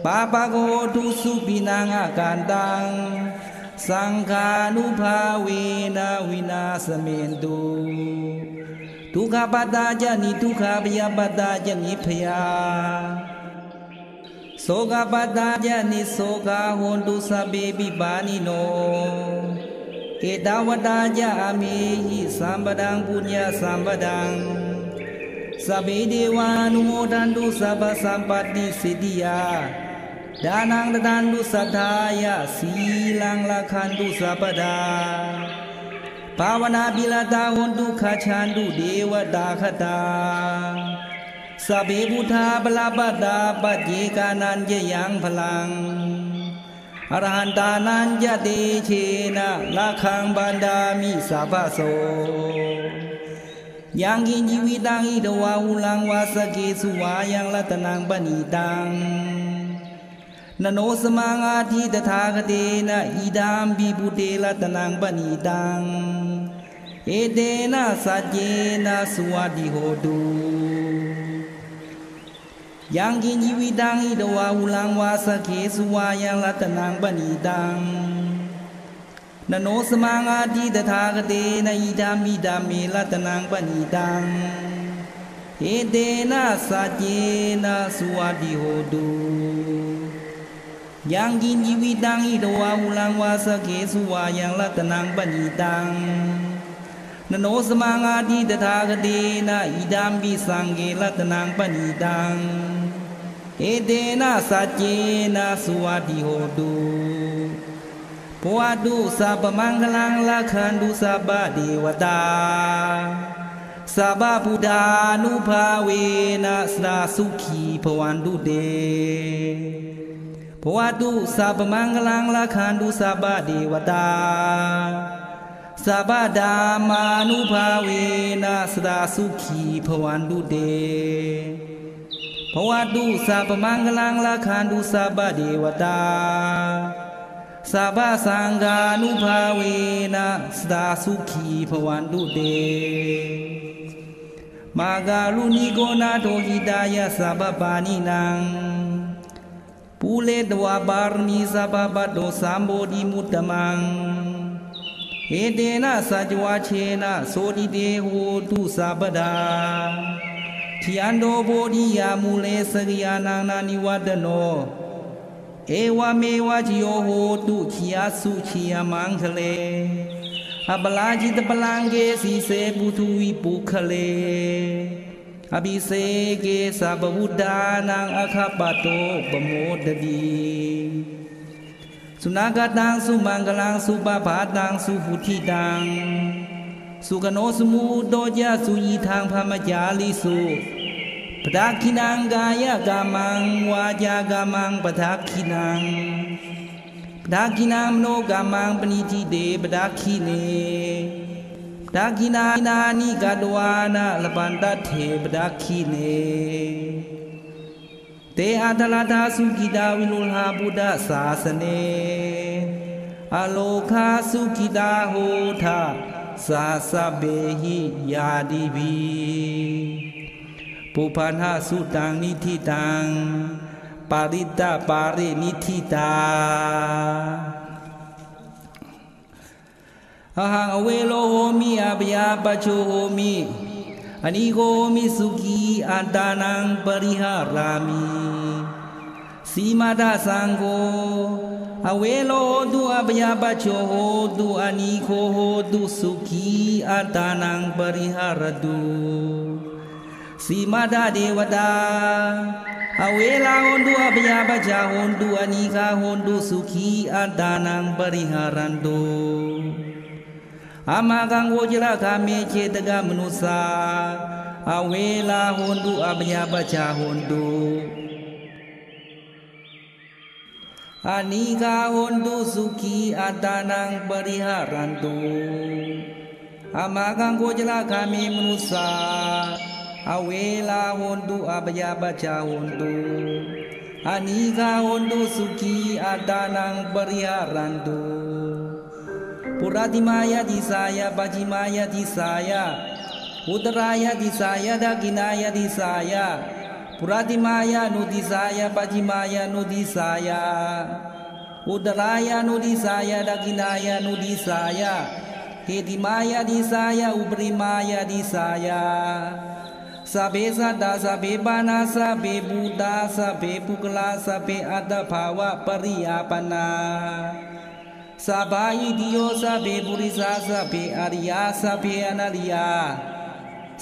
Speaker 1: ปาปะโกทุสุปินังอากันตังสังฆานุภาเวนะวินาสเมนโตทุกขปัตตาจานิทุกขพยาปัตตาจานิพยาโสกปัตตาจานิโสกาโหนตุสัพเพปิปานิโนเอตาวตาจาเมหิสัมปดังปุญญาสัมปดังสัพเพเทวานุโมทันตุสัพพสัมปติสิทธิยาดานังตตันตุสัทธายะสีลังละคันตุสัพพดาภาวนาบิลตาโหนตุขชันตุเดวตาคตาสัพเพพุทธาปลาปัตตาปัจเจกานันเจยังพลังอรหันตานันยะเตเชนะละคังบันดามิสัพพโสยังกินชีวิตังอิทวาหุลังวาสเกสุวายังรัตนังปณิตังนโนสมังอาทิตถาคเตนะอิดามปิปุเตรัตนังปณิตังเอเตนะสัจเจนะสุวัติโหตุยังกินชีวิตังอิทวาหุลังวาสเกสุวายังรัตนังปณิตังนโนสมังอาทิตถาคเตนะอิดามิดามิรัตนังปณิตังเอเตนะสัจเจนะสุวัติโหตุยังกินชีวิตังอิทวาหุลังวาสเกสุวายังรัตนังปณิตังนโนสมังอาทิตถาคเตนะอิดามิสังเกรัตนังปณิตังเอเตนะสัจเจนะสุวัติโหตุภวตุสัพพมังคลังละคันตุสัพพเทวตาสัพพพุทธานุภาเวนะสาสุขีภวันตุเตภวตุสัพพมังคลังละคันตุสัพพเทวตาสัพพธัมมานุภาเวนะสาสุขีภวันตุเตภวตุสัพพมังคลังละคันตุสัพพเทวตาสัพพสังฆานุภาเวนะสตาสุขีภวันตุเตมาการุณิโกนาโทหิตายะสัพพปานินังปุเลตวะบารมีสัพพปัตโตสัมโพธิมุตตมังเอเตนะสัจวะเชนะโสติเตโหตุสัพพดาทิอันโดโพธิยามูเลสกิยานังนานิวัตโนเอวเมวะจิโยโหตุขียสุขียมังคะเลอปลาจิตปลังเกสีเสปุทุวิปุคะเลอภิเสเกสัพพุทธานังอคปะโตปโมดดีสุนักตังสุมังกลังสุปภาตังสุหุทิตังสุกโนสมุโตจาสุยีทางพมจาลิสุปทักขินังกายกามังวาจากามังปทักขินังปทักขินังมโนกามังปณิทิเตปทักขิเนป ดากินานิกาดวานาลปันตเทปดาคีเนเตอาตลาดาสุกิดาวินุลหาบุดาสาสเนอโลคาสุกิดาโหทาสาสะเบหิยาดิบีปุพันหาสุตังนิธิตังปาริตาปารินิธิตาอาหังอเวโลโหมิอาปยาปัจโชโหมิอนิโกมิสุขีอัตตานังปริหารามิสีมาดาสังโฆอเวโลตุอาปยาปัจโชโหตุอนิโกโหตุสุขีอัตตานังปริหารตุสีมาดาเทวดาอเวลาโหตุอาปยาปัจจาโหตุอนิกาโหตุสุขีอัตตานังปริหารันตุอามากังโวจระคาเมเจตกามนุสาอเวลาโหตุอาปยาปัจจาโหตุอานิกาโหตุสุขีอัตตานังปริหารันตุอามากังโวจระคาเมมนุสาอเวลาโหตุอาปยาปัจจาโหตุอานิกาโหตุสุขีอัตตานังปริหารันตุปุราติมายาติสายาปัจจิมายาติสายาอุตรายาติสายาดากินายาติสายาปุราติมายานุติสายาปัจจิมายานุติสายาอุตรายานุติสายาดากินายานุติสายาเฮติมายาติสายาอุปริมายาติสายาสัพเพสัตตาสัพเพปานาสัพเพบูตาสัพเพปุกลาสัพเพอัตถภาวะปริยาปนาสัพพะอิติโยสัพเพปุริสาสัพเพอริยาสัพเพอนาริยา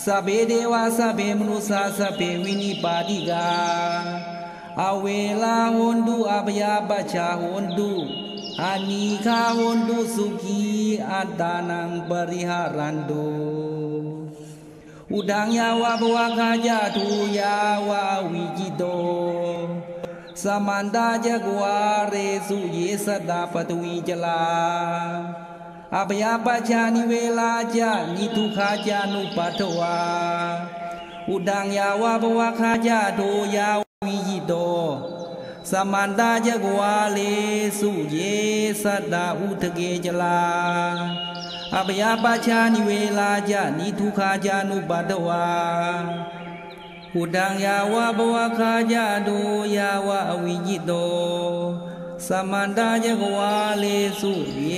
Speaker 1: สัพเพเทวาสัพเพมนุสาสัพเพวินิปาติกาอเวลาโหตุอาปยาปัจจาโหตุอานิคาโหตุสุขีอัตตานังปริหารันตุอุดังยาวะภวะคาจาทุยาวะวิจิโตสมันตาจักวาเรสุเยสตาปตวีจลาอาปยาปัจจานิเวลาจานิทุขาจานุปัฏฐวาอุดังยาวะภวะคาจาโทยาวิจิโตสมันตาจักวาเรสุเยสตาอุทเกจลาอาปยาปัจจานิเวลาจานิทุขาจานุปัฏฐวาอุดังยาวะภวะคาจาโดยาวะอวิจิโตสมันตาจักวาเลสุเย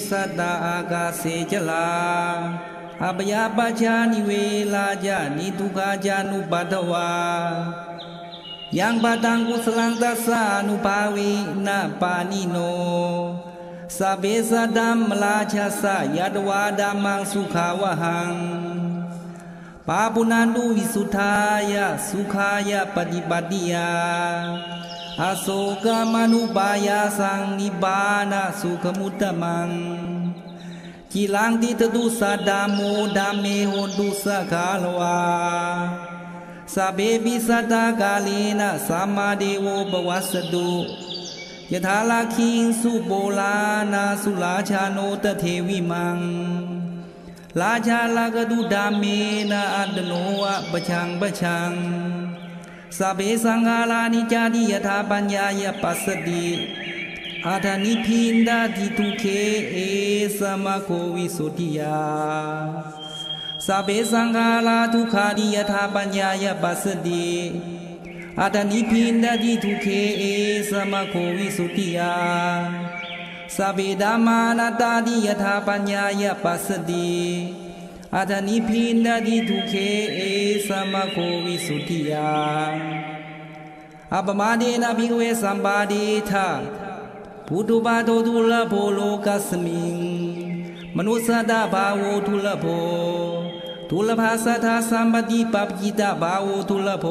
Speaker 1: สัตตาอากาเสจลาอาปยาปัจจานิเวลาจานิทุขาจานุปัฏฐวายังปะตังกุสลังตัสสานุภาวินาปานิโนสัพเพสัตตัมมลาชัสสะยัตวาดัมมังสุขาวหังปาปุนันตุวิสุทธายะสุขายะปฏิปัติยาอโศกมนุปายาสังนิบานะสุขมุตตมังกิลังติตตุสัดดามโมดามเมโหตุสักขาลวาสัพเพปิสัตตากาเลนะสัมมาเดโวปวัสสตุยถาลาคิงสุโบลานาสุลาชาโนตเทวิมังลาชาลากดุดามีนาอัตโนวะปะชังปะชังสัพเพสังฆาลานิจาติยถาปัญญายปัสสติอาทานิพินดาทิทุเคเอสมะโควิสุทธิยาสัพเพสังฆาลาทุขาดิยถาปัญญายปัสสติอาทานิพินดาทิทุเคเอสมะโควิสุทธิยาสัพเพธัมมานาตาดิยถาปัญญายปัสสติอาทานิพินดาทิทุเคเอสมะโควิสุทธิยาอัปมาเดนะภิกขเวสัมปาเดทาพุทธุปาโตทุลโภโลกัสมิงมนุสตาภาโวทุลโภทุลภาสัทธาสัมปติปัปจิตาภาโวทุลโภ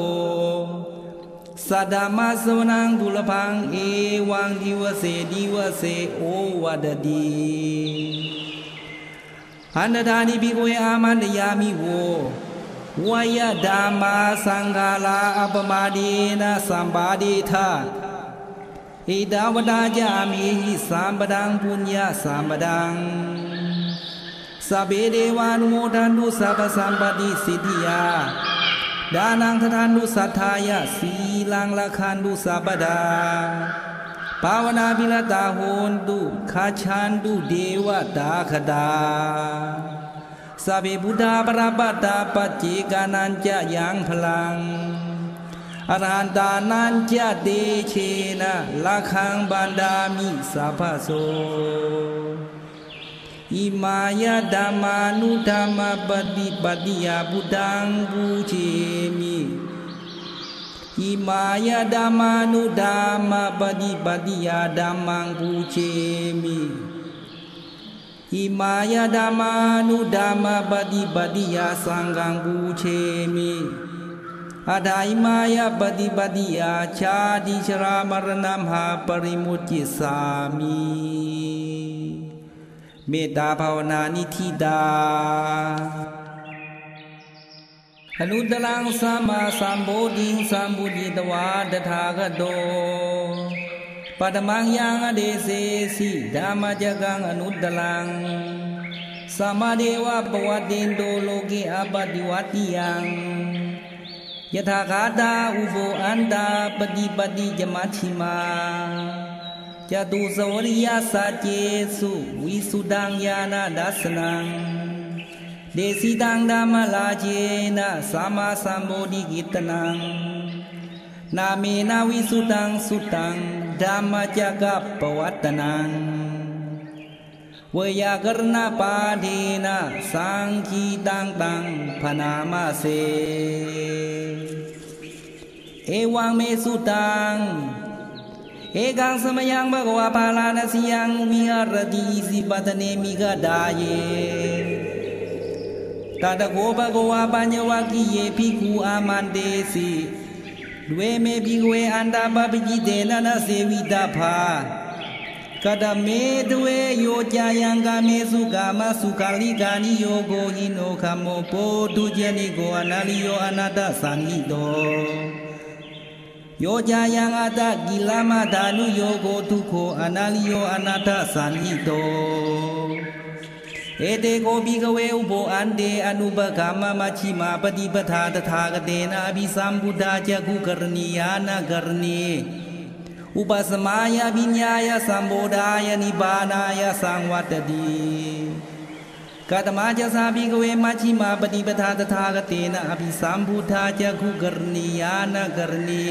Speaker 1: สัดดามาสวนังทุลพังเอวังดิวเสโอวัดดีอันดานิภิกขเวอามันตยามิโววายดามาสังฆาลาอัปมาเดนะสัมปาเดทาอิดาวดาจามิหิสัมปดังปุญญาสัมปดังส สัพเพเทวานุโมทันตุสัพพสัมปติสิทธิยาดานังททันตุสัทธายะสีลังละคันตุสัพพดาภาวนาภิรตาโหนตุคาชันตุเดวตาคดาสัพเพพุทธาปราปัตตาปัจเจกานันจะยังพลังอรหันตานันจะเตเชนะละคังบันดามิสัพพโสอิมายะธัมมานุธัมมปฏิปติยาพุทธังบูเชมิอิมายะธัมมานุธัมมปฏิปติยาธัมมังบูเชมิอิมายะธัมมานุธัมมปฏิปติยาสังฆังบูเชมิอาดาอิมายะปฏิปติยาชาติชรามรณะมหาปริมุจจิสามิเมตตาภาวนานิธิดาอนุตตรังสัมมาสัมโพธิสัมพุทธิตวาตถาคโตปัตมังยังอเดเสสิธัมมจักขังอนุตตรังสัมมาเดวะปวัตตินโตโลเกอปฏิวัติยังยถาคาตาอุโภอันตาปฏิปติจมัชฌิมาจตุสวริยสัจเจสุวิสุดังญาณดัสสนังเดสิตังธัมมลาเจนะสัมมาสัมโพธิกิตนังนาเมนะวิสุตังสุตังธัมมจักขัปปวัตตนังเวยากรณปาเทนะสังคีตังตังพนามาเสเอวังเมสุตังเอกังสมยังภควาภาลานัสยังวิหารติสิปัตเนมิกดาเยตถโกภควาปัญญวกิเยภิกขุอามันเตสิด้วยเมภิกเวอันตาปปิจิเตนะนะเสวิตาภากตเมด้วยโยจายังกาเมสุกามาสุขาลิกานิโยโกหิโนขโมโปตุเจนิโกอนาลิโยอนาตสันนิโตโยจายังอัตตกิลามาดานุโยโกทุโคอนาลิโยอนาตสันนิโตเอเตโกภิกเวอุโบอันเตอนุปกามมัชฌิมาปฏิปทาตถาคเตนะอภิสัมพุทธาจักขุกรณียานกรณีอุปสมายาวิญญายสัมโพธายนิบานายสังวัตติกาตมาจะสาภิกเวมัชฌิมาปฏิปทาตถาคเตนะอภิสัมพุทธาจักขุกรณียานกรณี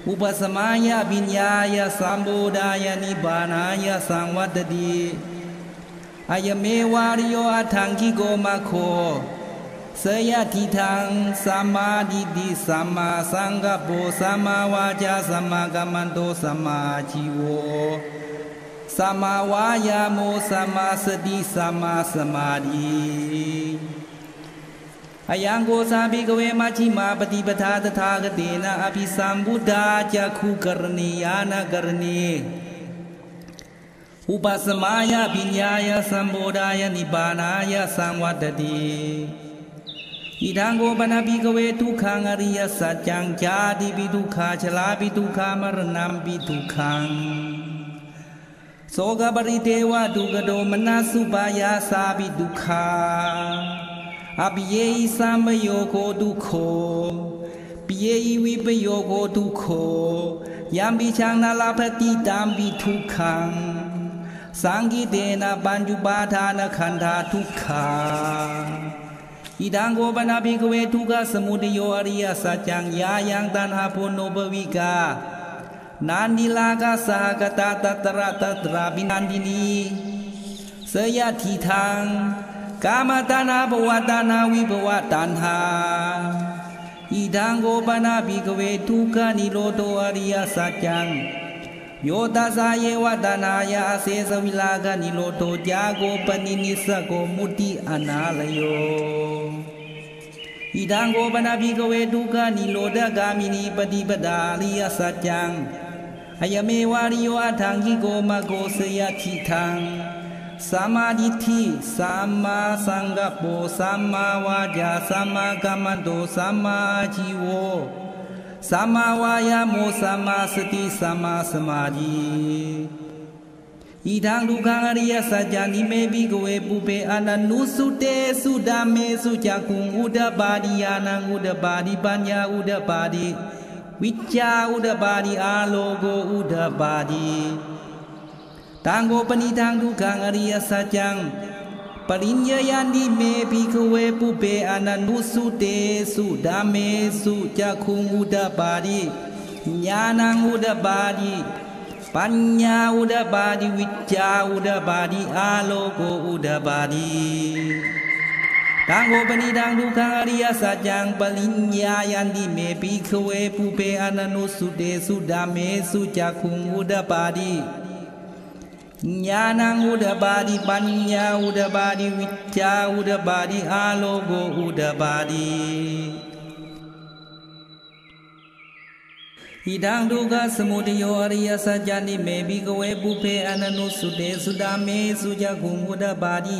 Speaker 1: อุปสมายาวิญญายสัมโพธายนิบานายสังวัตติอายเมวาริโยอัฏฐังคิโกมาโคเสยทิทังสัมมาดิติสัมมาสังกัปโปสัมมาวาจาสัมมากัมมันโตสัมมาชีโวสัมมาวายาโมสัมมาสติสัมมาสมาธิอายังโกสาภิกเวมัชฌิมาปฏิปทาตถาคเตนะอภิสัมพุทธาจักขุกรณียานกรณีอุปสมายาปิญญายสัมโพธายนิบานายสังวัตติอิทังโกปนะภิกเวทุกขังอริยสัจจังจาติปิทุกขาชลาปิทุกขามรณัมปิทุกขังโสกปริเทวะทุกขโดมนัสสุปายาสาปิทุกขาอภิเยหิสัมปโยโคทุกโขปิเยหิวิปโยโคทุกโขยัมปิชังนาลาภติตามปิทุกขังสังกิเตนะปัญจุปาทานขันธาทุกขาอิดังโกปนะภิกเวทุกขสมุทัยโยอริยสัจจังยายังตัณหาโพโนภวิกานันดิลากาสหกตาตัตระตัตระบินันดินีเสยทิทังกามตัณหาภวตัณหาวิภวตัณหาอิดังโกปนะภิกเวทุกขนิโรโธอริยสัจจังโยตัสสะเยวตนายาเสสวิลากนิโรโธจาโกปนินิสโกมุติอนาลโยอิดังโกปนะภิกเวทุกขนิโรธกามินีปฏิปทาอริยสัจจังอายเมวาริโยอัฏฐังคิโกมะโกเสยทิทังสัมมาดิฏฐิสัมมาสังกัปโปสัมมาวาจาสัมมากัมมันโตสัมมาชีโวสัมมาวายาโมสัมมาสติสัมมาสมาธิ อีทางทุกขังอริยสัจจานิเมภิกขเวปุเพอนันนุสุเตสุดาเมสุจักขุงอุดบาดิญาณังอุดบาดิปัญญาอุดบาดิวิจจาอุดบาดิอาโลโกอุดบาดิตังโกปนิทังทุกขังอริยสัจจังปริญญายันติเมภิกขเวปุเพอนันนุสุเตสุดาเมสุจักขุงอุดบาดิญาณังอุดบาดิปัญญาอุดบาดิวิจจาอุดบาดิอาโลโกอุดบาดิตังโกปนิทังทุกขังอริยสัจจังปริญญายันติเมภิกขเวปุเพอนันนุสุเตสุดาเมสุจักขุงอุดบาดิญาณังอุดบาดิปัญญาอุดบาดิวิจจาอุดบาดิอาโลโกอุดบาดิอิดังทุกขสมุทัยอริยสัจจานิเมภิกขเวปุเพอนันนุสุเตสุดาเมสุจักขุงอุดบาดิ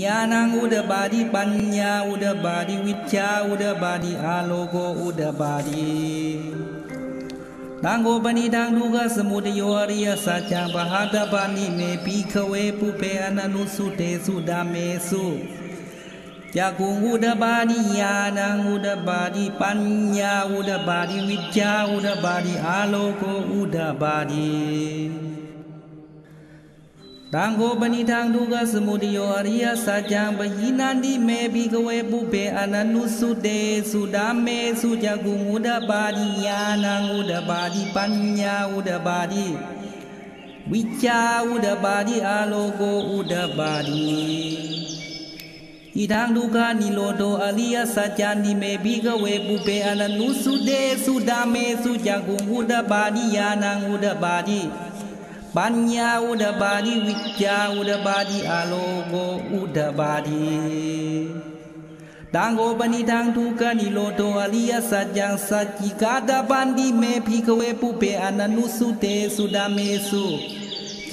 Speaker 1: ญาณังอุดบาดิปัญญาอุดบาดิวิจจาอุดบาดิอาโลโกอุดบาดิตังโกปนิทังทุกขสมุทัยอริยสัจจังปหาตปานิเมภิกขเวปุเพอนันนุสุเตสุดาเมสุจักขุงอุดบาดิญาณังอุดบาดิปัญญาอุดบาดิวิจจาอุดบาดิอาโลโกอุดบาดิตังโกปนิทังทุกขสมุทัยอริยสัจจังปหินันติเมภิกขเวปุเพอนันนุสุเตสุดาเมสุจักขุงอุดบาดิญาณังอุดบาดิปัญญาอุดบาดิวิจจาอุดบาดิอาโลโกอุดบาดิอิทังทุกขานิโรโธอริยสัจจานิเมภิกขเวปุเพอนันนุสุเตสุดาเมสุจักขุงอุดบาดิญาณังอุดบาดิปัญญาอุดบาดิวิจจาอุดบาดิอาโลโกอุดบาดิตังโกปนิทังทุกขานิโรโธอริยสัจจังสัจจิกาตปันติเมภิกขเวปุเพอนันนุสุเตสุดาเมสุ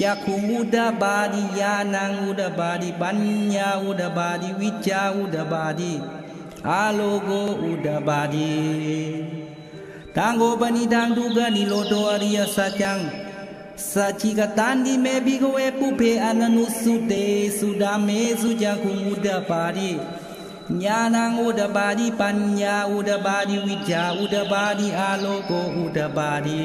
Speaker 1: จักขุงอุดบาดิญาณังอุดบาดิปัญญาอุดบาดิวิจจาอุดบาดิอาโลโกอุดบาดิตังโกปนิทังทุกขานิโรโธอริยสัจจังสัจจิกตันติเมภิกขเวปุเพอนันนุสุเตสุดาเมสุจักขุงอุดบาดิญาณังอุดบาดิปัญญาอุดบาดิวิจจาอุดบาดิอาโลโกอุดบาดิ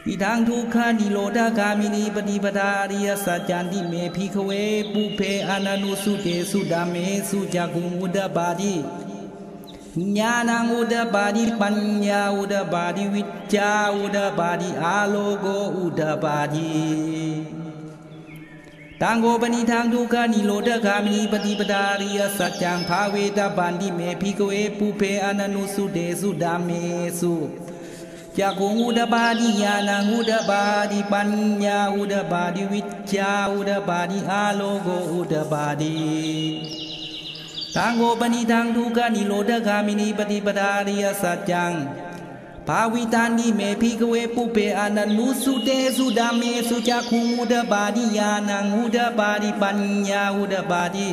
Speaker 1: อิทังทุกขานิโรธกามินีปฏิปทาอริยสัจจันติเมภิกขเวปุเพอนันนุสุเตสุดาเมสุจักขุงอุดบาดิญาณังอุดบาดิปัญญาอุดบาดิวิจจาอุดบาดิอาโลโกอุดบาดิตังโกปนิทังทุกขานิโรธกามินีปฏิปทาอริยสัจจังภาเวตปันติเมภิกขเวปุเพอนันนุสุเตสุดาเมสุจักขุงอุดบาดิญาณังอุดบาดิปัญญาอุดบาดิวิจจาอุดบาดิอาโลโกอุดบาดิตังโกปนิทังทุกขานิโรธกามินีปฏิปทาอริยสัจจังภาวิตันติเมภิกขเวปุเพอนันนุสุเตสุดาเมสุจักขุงอุดบาดิญาณังอุดบาดิปัญญาอุดบาดิ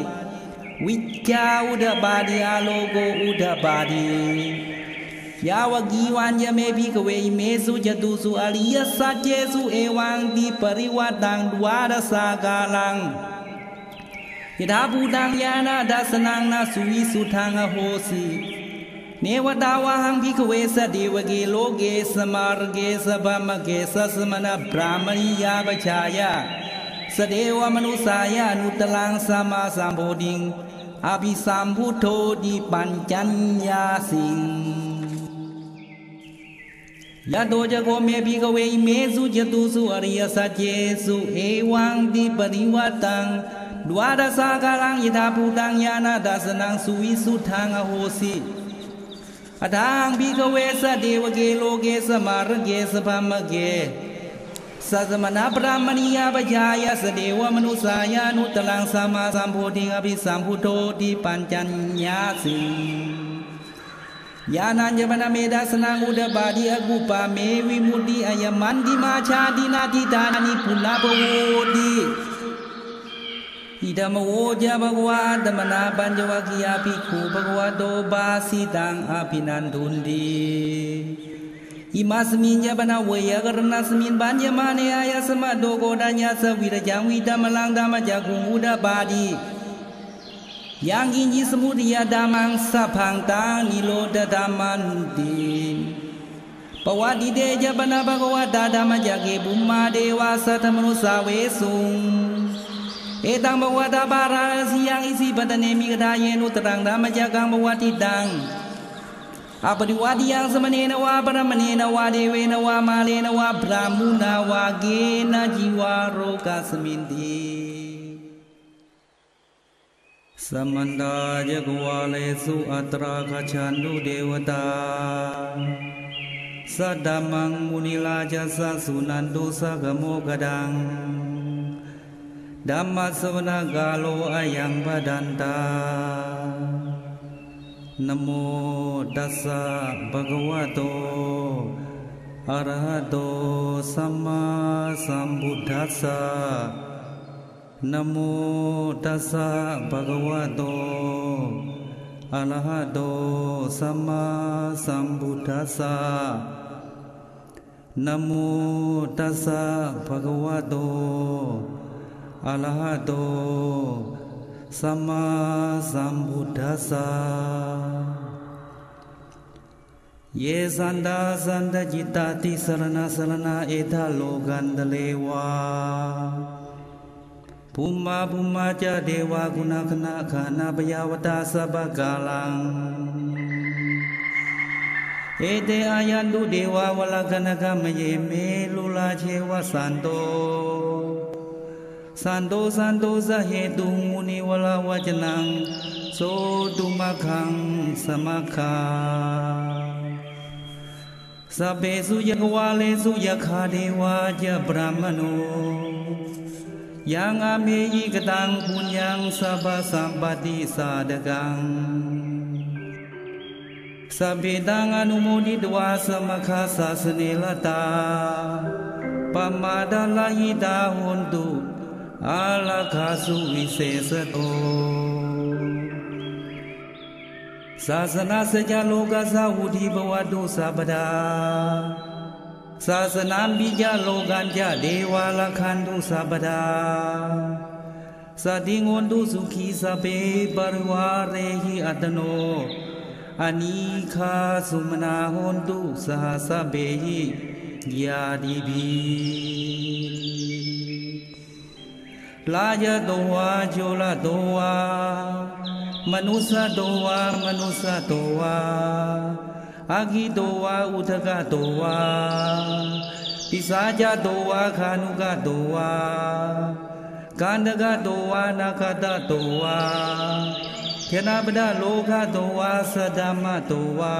Speaker 1: วิจจาอุดบาดิอาโลโกอุดบาดิยาวกีวันยเมภิกขเวอิเมสุจตุสุอริยสัจเจสุเอวังติปริวัตังดวารสากาลังยถาภูตังญาณดัสนังนาสุวิสุทังอโหสิเนวตาวะหังภิกขเวสเดวเกโลเกสมารเกสภมเกสัสมณบรามณียาปชายาสเดวมนุสายานุตลังสัมมาสัมโพธิงอภิสัมพุทโธดิปัญจัญญาสิงยะโตจะโกเมภิกขเวอิเมสุจตุสุอริยสัจเจสุเอวังติปริวัตังดวารสากาลังยถาภูตังญาณดัสนังสุวิสุทังอโหสิอทังภิกขเวสเดวเกโลเกสมารเกสภมเกสัสมณพระมณียาปชายาสเดวมนุสายานุตลังสัมมาสัมโพธิอภิสัมพุทโธติปัญจัญญาสิญาณัญญปนเมดัสนังอุดบาดิอกุปาเมวิมุตติอายมันติมาชาตินาทิตานิปุณาภโวติอิดามโวจาภควาตมนาปัญจวัคคียาภิกขุภควโตบาสิตังอภินันทุนติ อิมาสมินยาบนาเวยกรณาสมินบัญญมาเนอายาสมาโดโกดาญาสวิรจังวิดามลังดามจักุอุดาบาดียังอินจิสมุทยาดามังสัพพังตานิโรธดามันติปวัติเดจปนาภควตาดามจักเกบุมาเดวาสัทธมนุสาเวสุงเอตังภควตาบาราสียังอิสิปตเนมิกดาเยนุตรังดามจักกังภวติตังอปริวาติยังสมเนนวาปรมเนนวาเดเวนวามาเลนวาพรามุนาวาเกนะจิวาโรกัสมินติสมันดาเจกวาเลสุอัตราคชันดุเดวตาสัดามังมุนิลาจัสสะสุนันตุสักโมกดังดัมมัสสวนากาโลอายังปดันตานะโมตัสสะภะคะวะโตอะระหะโตสัมมาสัมพุทธัสสะนะโมตัสสะภะคะวะโตอะระหะโตสัมมาสัมพุทธัสสะนะโมตัสสะภะคะวะโตอะระหะโตสัมมาสัมพุทธัสสะเยสันดาสันตจิตตติสรณะสรณะเอทาโลกันตเลวาภูมาจาเดวากุณคณะขานาปยาวตาสัพกาลังเอเตอายันตุเดวาวลกนกมเยเมลุลาเชวสันโตสันโตสเหตุมุนิวลาวจนังโสตุมะขังสมะคาสัพเพสุยกวาเลสุยคาเดวาจะบรามโนยังอาเมยิกตังปุญญังสัพพสัมปติสาดกังสัพเพตังอนุโมทิตวาสมคาสาสเนลตาปมาดาลาหิตาหุนตุอาลาคาสุวิเศษโตศาสนาสัจโลกสาวุธิภวตุสัพพดาศาสนาปิจโลกันจเดวาลคันตุสัพพดาสัตถิงวนตุสุขีสัพเพปริวาเรหิอัตโนอานิคาสุมนาหนตุสหสัพเพหิญาติภิลายะโตวาโจลโตวามนุสโตวามนุสโตวาอากิโตวาอุทกโตวาปิสาจโตวาคานุกโตวากันดกโตวานาคตโตวาเทนาปดาโลกโตวาสดามโตวา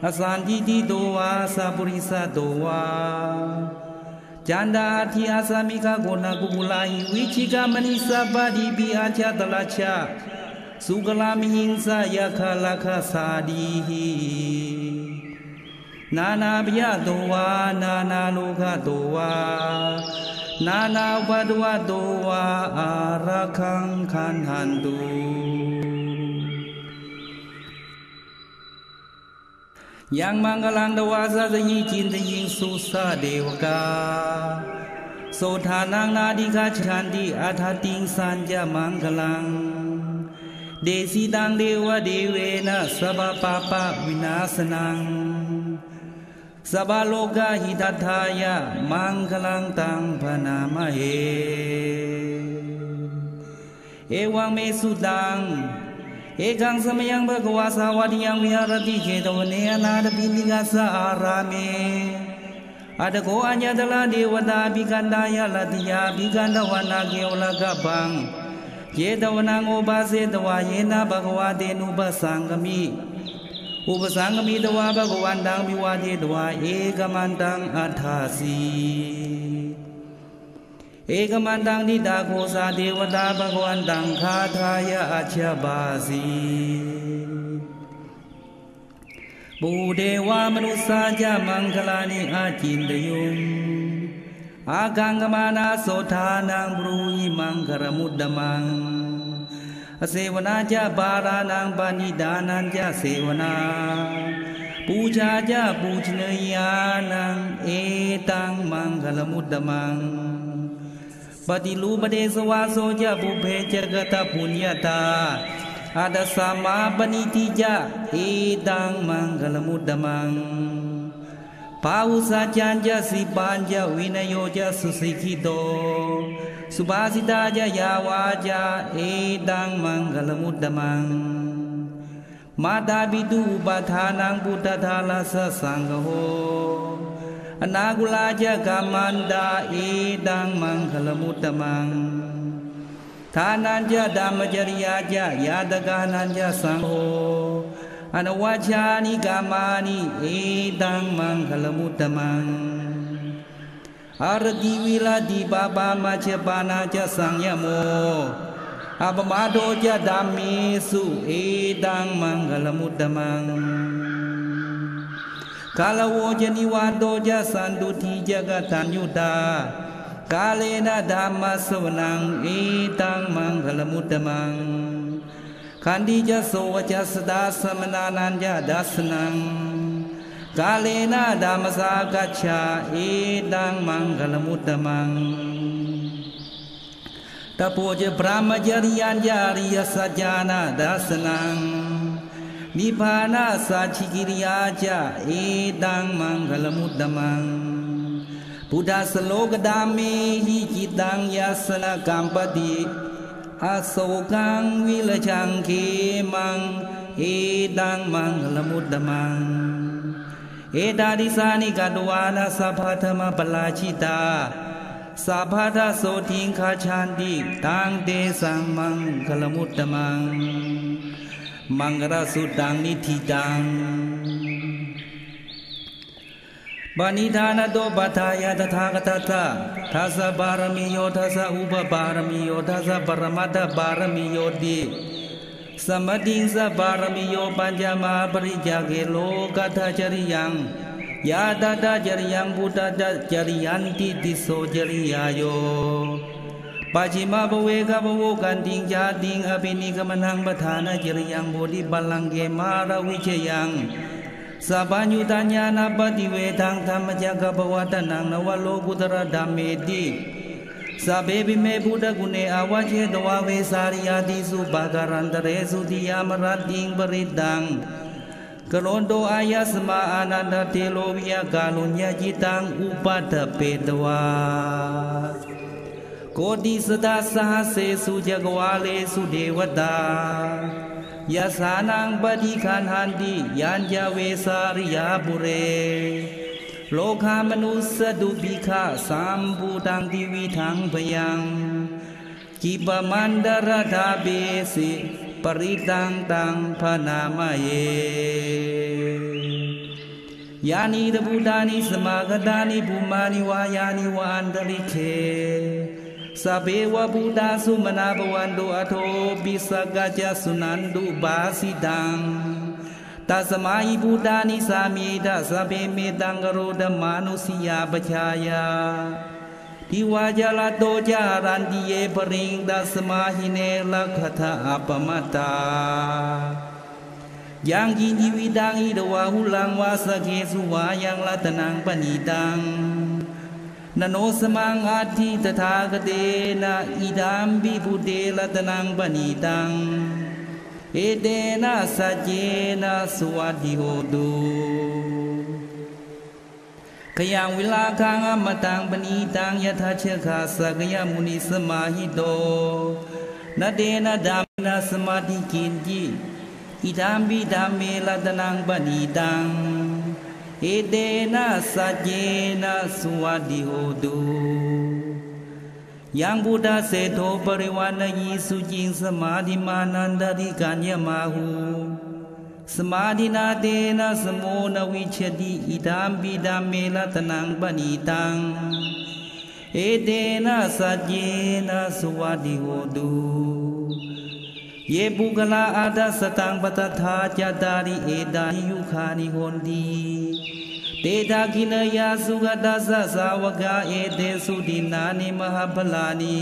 Speaker 1: อสันติติโตวาสัพพุริสโตวาจันดาทิอาสามิกาโกนากุมุลาหิวิชิกามณิสัพพดิปิอาชาตลาชาสุกลามิหิงสายาคาลาคาสาดีหินานาปิยโตวานานาโลกโตวานานาอุปดวะโตวาอารักขังขันหันตุยังมังกลังดวาสะสยิจินตยิงสุสะเดวกาโสธานังนาดิกาชันติอาทาติงสัญญามังกลังเดสิตังเดวะเดเวนะสัพพะปะวินาสนังสัพพโลกาหิทัฏฐายะมังคลังตังพนามะเหเอวังเมสุตังเอกังสมยังภควาสาวติยังวิหารติเจตวเนอนาถปิณิกาสอาราเมอัตโกอัญญตลาเดวตาภิกันดายะลติยาภิกันตวนาเกวลกะปังเจตวนังอุปาเสตวาเยนะภควาเตนุปสังกมิอุปสังกมิตวาภควันตังวิวาเทตวาเอกมันตังอัฏฐาสีเอกมันตังนิดาโคสาเทวตาภควันตังคาทายะอัจฉบาสีบูเดวามนุสาจามังคลานิอาจินตยุงอากังกมานาโสธานังบรูหิมังคารมุดดมังอเสวนาจาปารานังปานิดานันจาเสวนาป ปูชาจาปูชเนยานังเอตังมังคลมุตตมังปฏิรูปเดสวาโสจาปุเพจกตปุญญาตาอาดัสสามาปณิทิจาเอตังมังคลมุตตมังปาวุสาจันจาสิปัญจวินโยจาสุสิกิโตสุภาสิตาจายาวาจาเอตังมังคลมุตตมังมาตาบิดูปทานังพุทธทาลาสสังฆโหอนากุลาจกามันดาเอตังมังคลมุตตมังทานันจดามจริยาจยาตกานันจสังโฆอนวัชานิกามานิเอตังมังคลมุตตมังอารติวิลาดิปาปามาเชปานาจสังยโมอัปมาโดจดามิสุเอตังมังคลมุตตมังกาลโวจนิวาโดจสันตุทิจกตัญญุตากาเลนะธรรมสวนังเอตังมังคลมุตตมังขันติจโสวจัสตาสมนานันจดัสนังกาเลนะธรรมสากัจฉาเอตังมังคลมุตตมังตโพจพระมจริยัญญาริยสัจจานาดัสนังนิพพานาสัจฉิกิริยาจาเอตังมังคลมุตตมังพุทธสโลกดามิหิจิตังยัสสะกัมปติอโศกังวิลชังเขมังเอตังมังคลมุตตมังเอตาดิสานิกตวานาสัพพธรรมปลาชิตาสัพพทโสทิงคาชันติตังเตสังมังคลมุตตมังมังกรสุตังนิธิตังปณิธานโตปัฏฐายะตถาคตตะทัสสะบารมีโยทัสสะอุปบารมีโยทัสสะปรมัตถบารมีโยติสมติงสะบารมีโยปัญจมาปริจเกโลกัตถจริยังยาตตาจริยังพุทธะจริยันติติโสจริยาโยปัจฉิมาภเวกะภโวกันติงจาติงอภินิกมนังปทานะจริยังโพธิบัลลังเกมาราวิเชยังสัพพัญญุตญาณปฏิเวทังธรรมจักรภวัตนังนวโลกุตระธัมเมติสัพเพปิเมพุทธกุเนอวเชตวะเวสาริยาติสุภการันตเรสุติยามรัตติงปริตังกโลนโตอายสมาอานันตเทโลวิยกาลุญญาจิตังอุปัฏฐเปตวาโกติสตาสหัสเสสุจักวาเลสุเทวตายาสานังปฏิคันหันติยัญญาเวสาริยาบุเรโลกามนุสดุปิฆาสัมภูตังทิวิทังพยังกิปมันดรธาเบสิปริตังตังพนามเยยานิตพุทธานิสมากตานิภูมานิวายานิวาอันตริเคสัพเพวะพุทธาสุมนาภวันตุอโทปิสกัจจสุนันตุบาสิตังตัสมาหิพุทธานิสามีทัสสัพเพเมตังกโรธมานุสิยาปชายาทิวาจาลโตจารันติเยปริงตัสมาหิเนลักขทาอัปมตายังกินจิวิตังอิดวาหุลังวาสเกสุวายังลัตนังปณิตังนโนสมังอาทิตถาคเตนะอิดัมปิพุเตลัตนังปณิตังเอเตนะสัจเจนะสวัสดิโหตุขยังวิลาคังอมตังปณิตังยถาเชขาสักยมุนิสมาหิโตนะเตนะดัมนะสมาธิกินจิอิดัมปิธัมเมลัตนังปณิตังเอเตนะสัจเจนะสวัสดิโหตุยังพุทธเสโทปริวานยีสุจิงสมาธิมานันตติกัญญมาหูสมาธินาเตนะสโมนวิชติอิดัมปิธัมเมลัตนังปณิตังเอเตนะสัจเจนะสวัสดิโหตุเยปุกลาอาดัสตังปตถาจตาริเอตานิยุคานิโหนติเตทาคินยาสุขตัสสะสาวกาเอเตสุตินานิมหาพลานิ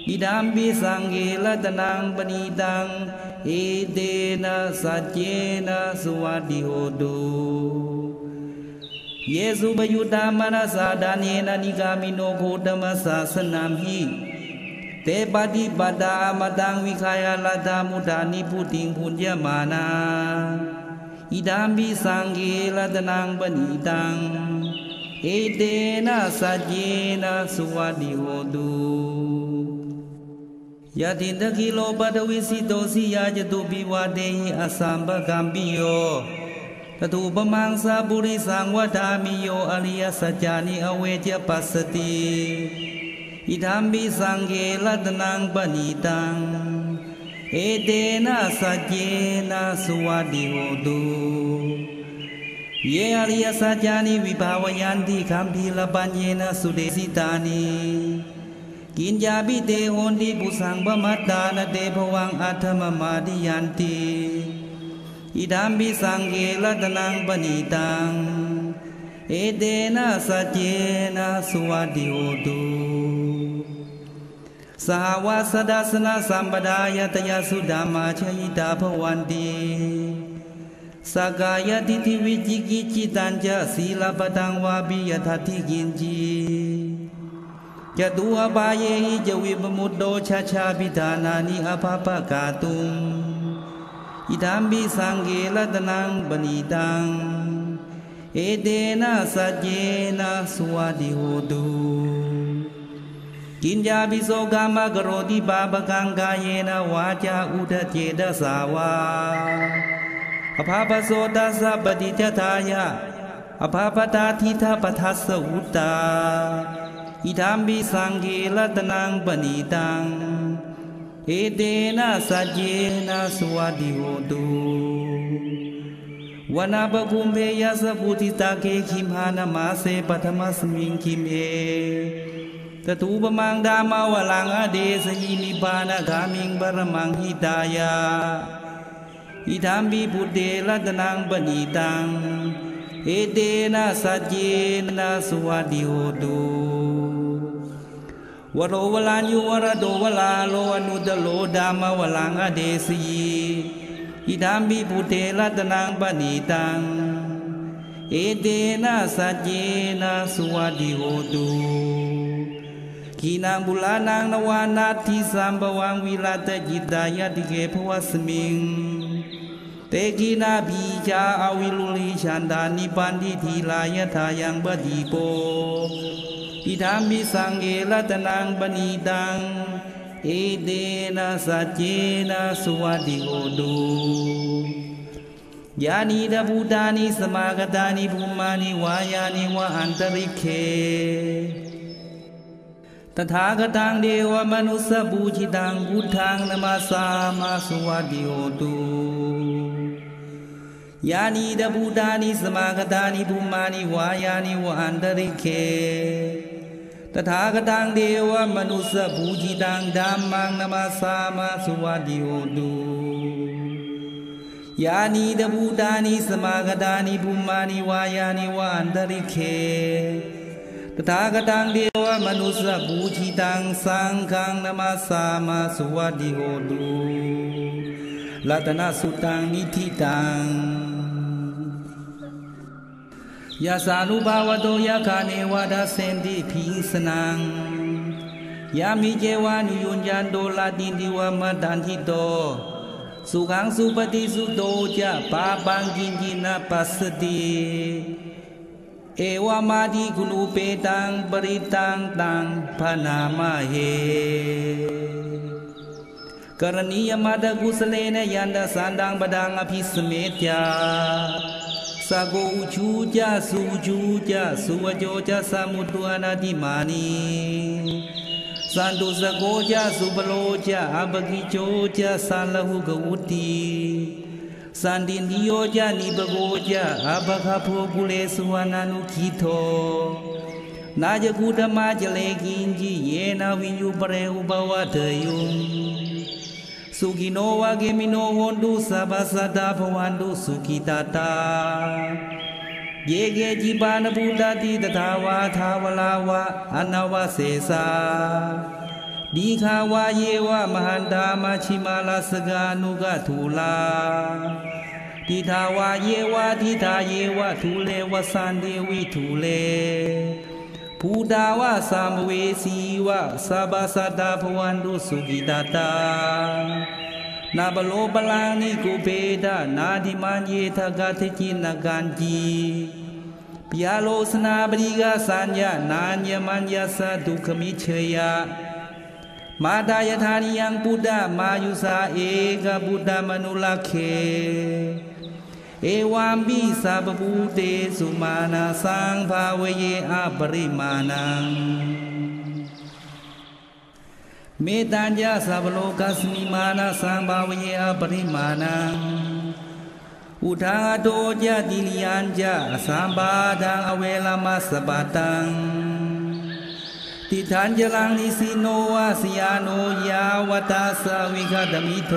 Speaker 1: อิดัมปิสังเกลัตนังปณิตังเ เอเตนะสัจเจนะสุวัติโหตุเยซูปยุตตามนัสสะดาเนนะนิกามิโนโคตมัสสะสนามหิเตปฏิปัตตามตังวิขายาลตามุดานิพุติงพุญญมานาอิดามปิสังเกลตนังปณิตังเอเตนะสัจเจนะสุวัติโหตุยะตินตะกิโลปัตวิสิโตสิยาจตุปิวะเตหิอสัมปะกัมปิโยตตุปมังสาปุริสังวดามิโยอริยสัจจานิอเวจปัสสติอิทัมปิสังเกลตนังปณิตังเอเตนะสัจเจนะสุวัติโหตุเยอริยสัจจานิวิภาวยันติคัมภีรปัญเยนะสุเดสิตานิกินจาปิเตโหนติปุสังปมัตตานเตภวังอัฏฐมมาดิยันติอิดัมปิสังเกลตนังปณิตังเอเตนะสัจเจนะสุวัติโหตุสหวาสดาสนะสัมปดายตยสุดามาชยิตาภวันติสกายทิฏฐิวิจิกิจิตัญจะศีลปตังวาปิยทัตถิกินจีจตุอปาเยหิจวิปมุตโตชาชาปิธานานิอภาปกาตุงอิทัมปิสังเกลตนังปณิตังเอเตนะสัจเจนะสุวัติโหตุกินจาปิโสกามกโรติปาปกังกายเยนะวาจาอุทเจตสาวาอภาปโสตัสสะปฏิจทายะอภาปตาทิทาปทัสสะอุตตาอิทัมปิสังเกลตนังปณิตังเอเตนะสัจเจนะสุวัติโหตุวนาปคุมเพยสปุติตาเกขิมหานามาเสปัทมัสมิงคิมเอตตุปมังดามาวลังอเดสยินิปานกามิงบรมังหิตายาอิทัมปิพุทเตลตนังปณิตังเอเตนะสัจเจนะสุวัติโหตุวโรวลายุวรโดวลาโลอนุตโลดามาวลังอเดสีอิทัมปิพุทเตลตนังปณิตังเอเตนะสัจเจนะสุวัติโหตุขีนังบุลานังนวานาทิสัมภวังวิลาตจิตายติเกภวสมิงเตกินาบีจาอวิลุลิชันดานิปันติทีลายทายังบดีโปอิทัมปิสังเกลตนังปณิตังเอเตนะสัจเจนะสุวัติโหตุยานิดาภูตานิสมากตานิภูมานิวายานิวะอันตริเคตถาคตังเดวมนุสสบูชิตังพุทธังนมัสสามาสุวัติโหตุยานิดาภูตานิสมากตานิภูมานิวายานิวะอันตริเคตถาคตังเดวมนุสสบูชิตังธัมมังนมัสสามาสุวัติโหตุยานิดาภูตานิสมากตานิภูมานิวายานิวะอันตริเคตถาคตังเดวมนุสสบูชิตังสังฆังนมัสสามาสุวัติโหตุรัตนสุตังนิธิตังยาสานุภาวโตยะคาเนวะดาเสนติภิสนังยามิเจวานุยุญญาโตลาตินติวะมะตันทิโตสุขังสุปฏิสุโตจะปาปังกินจินะปัสสติเอวามาดิกุลุเปตังปริตังตังพนามะเหกรณียมาตกุสเลนะยันดาสันดังปดังอภิสเมตยาสะโกอุชูจาสุจูจาสุวโจจาสมุตุอนาติมานีสันตุสะโกจาสุปโลจาอภกิโจจาสันลหุกวุติสันตินิโยจานิปโกจาอภคโภกุเลสุวานานุขิโทนาจกุธมาจเลกินจิเยนาวิญญูปเรอุปวัตยุงสุขิโนวะเกมิโนโหตุสัพพสัตตาภวันตุสุขิตาตาเยเกจิปานภูตติตถาวาทาวลาวะอนาวะเสสา ดีขาวาเยวะมหันตามาชิมาลาสกานุกะทูลาทิทาวาเยวะทิทาเยวะทูเลวสันเดวิทูเลภูดาวะสามเวสีวะสาบาสดาภวันตุสุกิตาตานาบโลบลานิกุเปดานาดิมันเยทกาเทจินกันจีปิยาโลสนาบริกาสัญญานานยมันยาสะดุขมิเชยะมาดายธานิยังปุดามายุสาเอกบุดามนุลเคเอวามบิสาบบูเตสุมานาสังภาเวเยอาปริมาณังเมตัญญาสัพโลกัสมิมานาสังภาเวเยอาปริมาณังอุทาโตจติลิยัญจสัมปาดังอเวลามัสปะตังติทันจลังนิสิโนวาสยาโนยาวตาสวิคตมิโต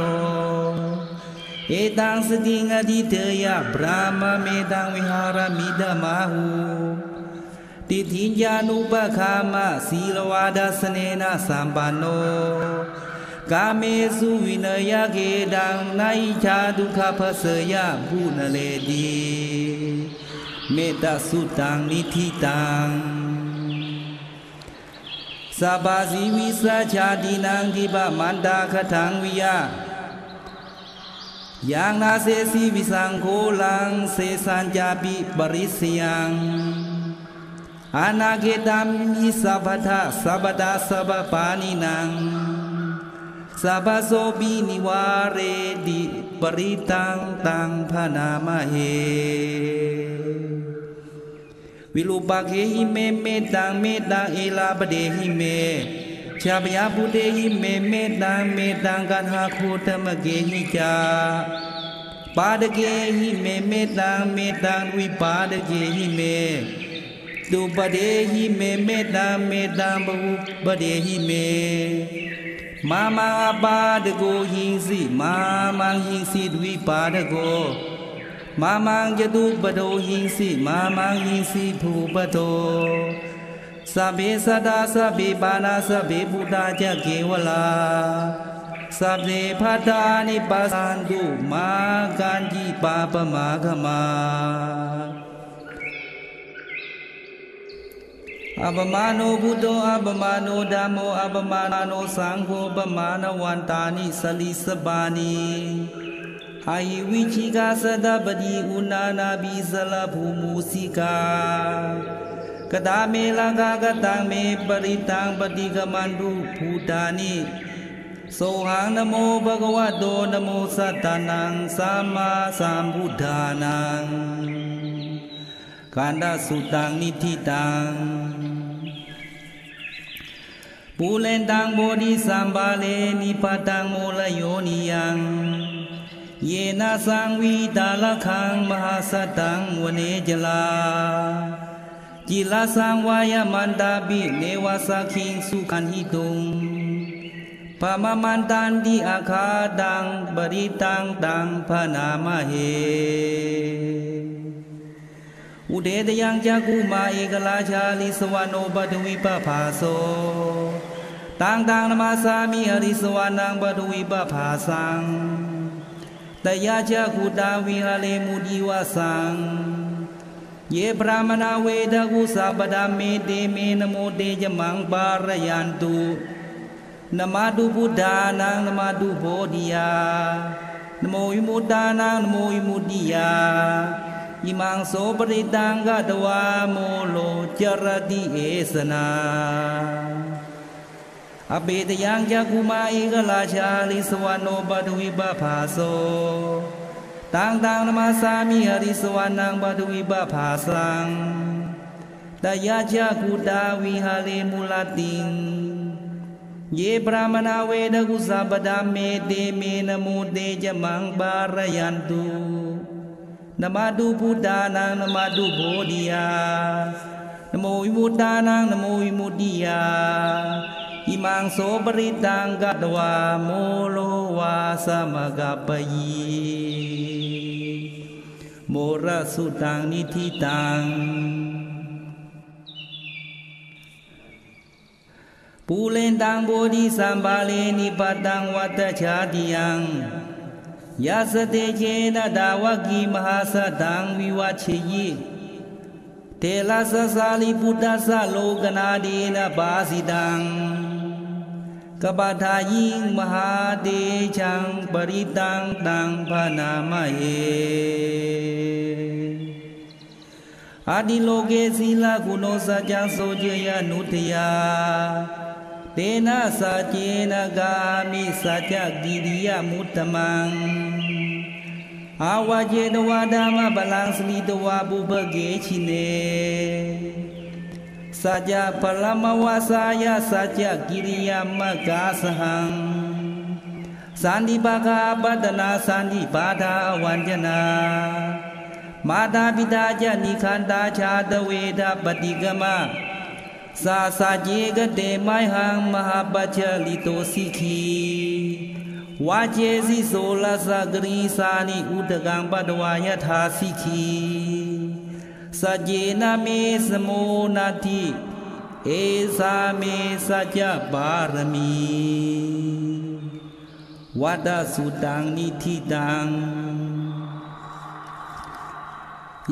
Speaker 1: เอตังสติงอดิเตยะพระมเมตังวิหารมิดามาหูติทิญญานุปคามะศีลวาดาสเนนะสัมปันโนกาเมสุวินยเกดังนาอิชาดุขภเสยะภูนเลดีเมตตาสุตังนิธิตังสัพพสิวิสัชาตินังทิบะมันตาคทังวิยะยังนาเสสีวิสังโฆลังเสสัญจาปิปริสยังอนาเกตัมมิสัพพทะสัพพตาสัพพปานินังสัพพโสปินิวาเรติปริตังตังพนามเหวิลุปะเกหิเมเมตังเมตังเอลาปเดหิเมชาปยาปุเตหิเมเมตังกันหาโคตมะเกหิจาปาดเกหิเมเมตังวิปาดเกหิเมตุปเดหิเมเมตังบุปเดหิเมมามังปาดโกหิงสิมามังหิงสิวิปาดโกมามังจตุปโดหิงสิมามังหิงสิภูปโตสัพเพสัตตาสัพเพปานาสัพเพพุทธาเจเกวลาสัพเพพัทธานิปัสสันตุมากันจิปาปมาขมาอัปมาโนพุทโธอัปมาโนธัมโมอัปมาโนสังโฆปมาณวันตานิสลิสบานีอายิวิชิกาสดาปฏิอุณานาบิสลภูมุสิกากตาเมลังกากตังเมปริตังปฏิกมันตุภูตานิโสหังนโมภะคะวะโตนโมสัตตานังสัมมาสัมพุทธานังกันดาสุตังนิธิตังปูเลนตังโบธิสัมบาเลนิปตังโมลโยนิยังเยนะสังวิตาลคังมหาสัตตังวเนจลาจิลาสังวายมันตาบิเนวาสักขิงสุขันหิตุงปะมะมันตันติอาคาดังบริตังตังพนามเหอุเดตยังจักขุมาเอกราชาลิสวานโนปัตวิปภาโสตังนมาสามิหริสวานังปัตวิปภาสังตยาจักขุดาวิหาเลมุดีวาสังเยปรามนาเวทกุสัพดาเมเตเมนโมเตจมังปารยันตุนมาดุพุทธานังนมาดุโพธิยานโมวิมุตตานังนโมวิมุตติยาอิมังโสปริตังกตวาโมโลจรติเอสนาอเปตยังจักขุมาเอกราชาลิสวานโนปัตวิปภาโสตังนมาสามิหริสวานังปัตวิปภาสังตยาจักขุดาวิหาเลมุลติงเยปรามนาเวทกุสัพดาเมเตเมนโมเตจมังปารยันตุนมาดุพุทธานังนมาดุโพธิยานโมวิมุตตานังนโมวิมุตติยาอิมังโสปริตังกัตวาโมโลวาสมกัปปยีโมระสุตังนิธิตัง ปูเลนตังโบธิสัมบาเลนิปัตตังวัตชาติยังยาสเตเจนะดาวกีมหาสัตตังวิวัชยิเทลาสสาลิพุทธัสสะโลกนาเดนะบาสิตังกปทายิงมหาเดชังปริตังตังพนามะเยอาดิโลเกศีลกุโนสัจจังโสเจยานุทยาเตนะสัจเจนะกามิสัจจกิริยมุตตมังอาวาเจตวาดามะบาลังสลิตวาบุพเกชิเนสัจจะพลมวาสายาสัจจะกิริยามะกาสหังสันติปะกาปัตนาสันติปาทาวันจนามาตาปิตาจานิคันตาชาตเวทปฏิกมะสาสาเจกเตไมหังมหาปัจจลิโตสิกีวาเจสิโสลาสกรีสานิอุตกังปัตวายทาสิกีสัจเจนะเมสโมนาทิเอสาเมสัจจบารมีวัดสุตังนิธิตัง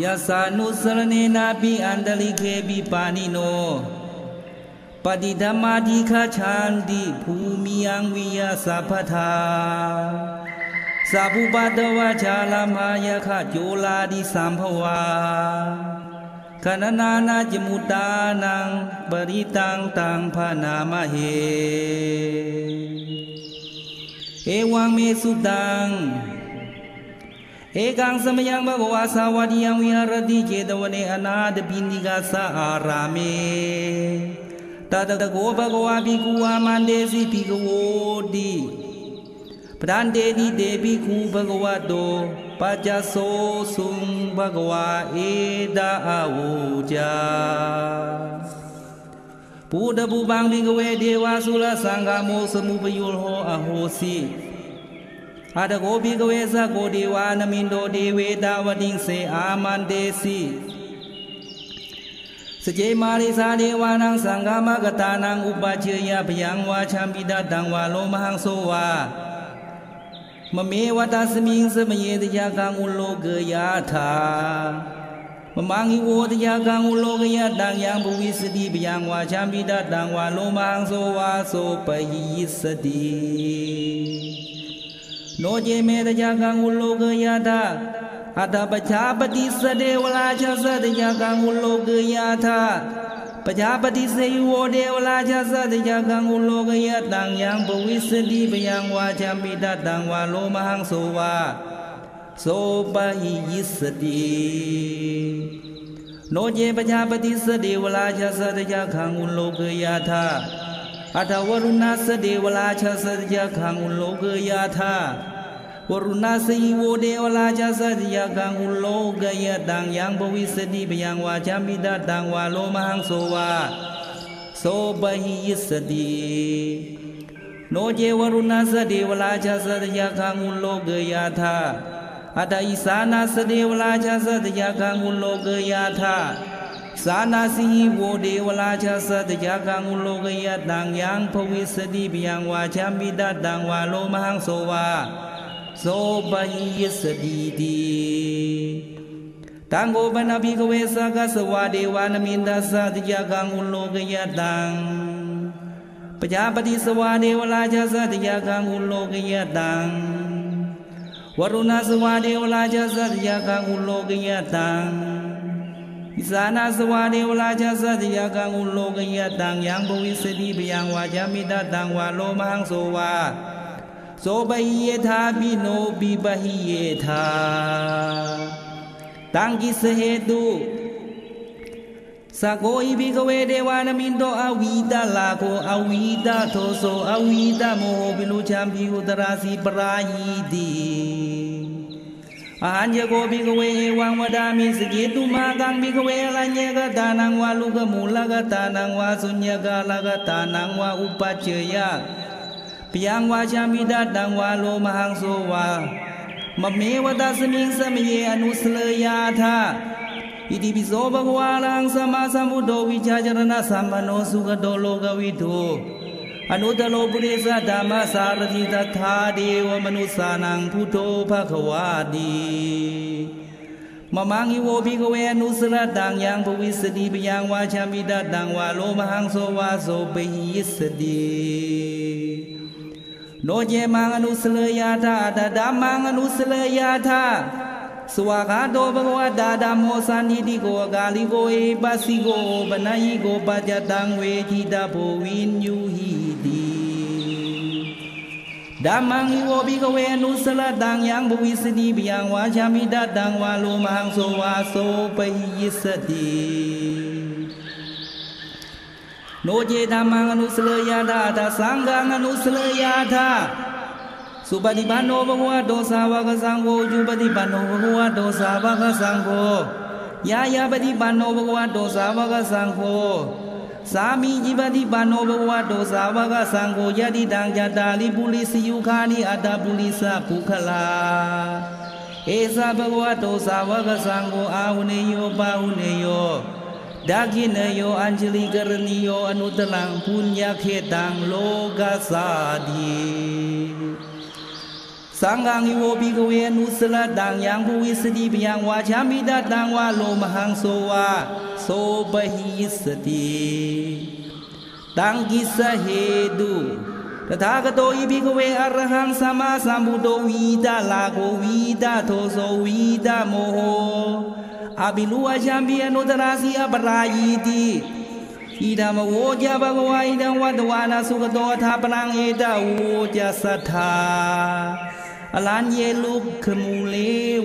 Speaker 1: ยาสานุสรเนนาปิอันตลิเคปิปานิโนปฏิธรรมาธิคาชันติภูมิยังวิยาสัพพทาสัพพุปัตตวะชาลามายะคะโจลาดิสัมภวาคณนานาจมุตานังปริตังตังพนามะเหเอวังเมสุตังเอกังสมยังภควาสาวัติยังวิหารติเจตวเนอนาถปิณิกาสาอาราเมตตะโกภควาภิกขุอามันเดสิภิกขโวติปรันเดนิเตภิกขุภควะโตปัจจโสสุงภควาเอตาอาวุจาปูตปุบังภิกขเวเทวาสุรสังฆโมสมุปยุโหอโหสิอาตโกภิกขเวสะโกเดวานมินโดเดเวตาวติงเสอามันเดสิสเจมาริสาเดวานังสังฆามกตานังอุปเชยพยังวาชัมปิดาตังวาโลมหังโสวามเมวตัสมิงสมเยตยากังอุโลเกยาธามมังหิโวตยากังอุโลเกยาตังยังภวิสติพยังวาชัมปิดาตังวาโลมหังโสวาโสปยิสติโนเจเมตยากังอุโลเกยาธาอัตถปชาปฏิสเดวราชสัตยากังอุโลเกยาธาปชาปฏิเสยุโวเดวราชสัตยากังอุโลเกยาตังยังภวิสติพยังวาชัมปิดาตังวาโลมหังโสวาโสปหิยิสติโนเจปชาปฏิสเดวราชสัตยากังอุโลเกยาธาอัตถวรุณาสเดวราชสัตยากังอุโลเกยาธาวรุณาสีโวเดวราชสัตยากังอุโลเกยตังยังภวิสติพยังวาชัมปิดาตังวาโลมหังโสวาโสปหิยิสติโนเจวรุณาสเดวราชสัตยากังอุโลเกยธาอัตถอิสานาสเดวราชสัตยากังอุโลเกยธาสานาสีโวเดวราชสัตยากังอุโลเกยตังยังภวิสติพยังวาชัมปิดาตังวาโลมหังโสวาโสปหิยิสติติตังโกปนาภิกขเวสกัสสวะเดวานมินทัสสะติยากังอุโลเกยตังปจาปฏิสวะเดวราชสัตยากังอุโลเกยตังวรุณาสวะเดวราชสัตยากังอุโลเกยตังอิสานาสวะเดวราชสัตยากังอุโลเกยตังยังภวิสติพยังวาชัมปิดาตังวาโลมหังโสวาโสปหิเยธาปิโนปิปหิเยธาตังกิสเหตุสะโกอิภิกขเวเทวานมินโตอวิตาลาโคอวิตาโทโสอวิตาโมโหปิลุชัมพิอุตราสีปรายิติอาหันยโกภิกขเวเอวังวดามิสกิตุมากังภิกขเวลัญญกตานังวาลุกมูลกตานังวาสุญญกาลกตานังวาอุปัจเจยะพยังวาชัมปิดาตังวาโลมหังโสวามเมวตัสมิงสมเยอนุสเลยาธาอิติปิโสภควาลังสัมมาสัมพุทโธวิชาจรณะสัมปันโนสุขโตโลกวิทู อนุตตโลปุริสธรรมสารถิตถาเดวมนุสานังพุทโธภควาติมมังอิโวภิกเวอนุสรตังยังภวิสติปยังวาชามิดตังวาโลมหังโสวาโสปหิสติโนเจมังอนุสเลยาธาตดามังอนุสเลยาธาสวากาโตภควตาธัมโมสันนิธิโกกาลิโกเอปัสสิโกปนัยโกปัจจตังเวทิตาโพวินยูหิติดัมมังอิโวภิกเวอนุสรตังยังภวิสติปยังวาชามิดตังวาโลมหังโสวาโสปหิสติโนเจธัมมังอนุสเลยาธาตสังฆังอนุสเลยาธาสุปฏิปันโนภควโตสาวกสังโฆจุปฏิปันโนภควโตสาวกสังโฆยายาปฏิปันโนภควโตสาวกสังโฆสามีจิปฏิปันโนภควโตสาวกสังโฆยะติตังจัตตาลิปุริสยุคานิอัตตปุริสภุคลาเอสะภควโตสาวกสังโฆอาหุเนโยปาหุเนโยดักขิเนโยอัญชลิกรณิโยอนุตตรังปุญญเขตังโลกัสสาธิสังฆังอิโวภิกขเวอนุสรตังยังภวิสติปยังวาชามิดตังวาโลมหังโสวาโสปหิสติตังกิสเหตุตถาคโตอิภิกขเวอรหังสัมมาสัมพุทโธวิตาลาโกวิตาโทโสวิตาโมโหอภิลุวชัมปิอนุตตราสีอปรายิติอิดามโวจาภควาอิดังวัตวานาสุขโตทาปนังเอตาโวจาสัทธาอลันเยลุขมูเล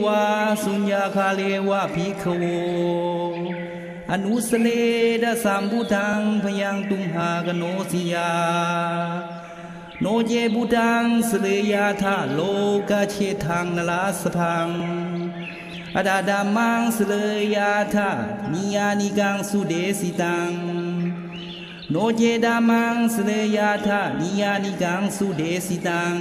Speaker 1: วาสุญญาคาเลวะภิกขโวอนุสเลดะสัมพุทังพยังตุมหากโนสิยาโนเจบุตังสเลยาธาโลกาเชทังนลาสพังอดาดามังสเลยาธานิยานิกังสุเดสิตังโนเจดามังสเลยาธานิยานิกังสุเดสิตัง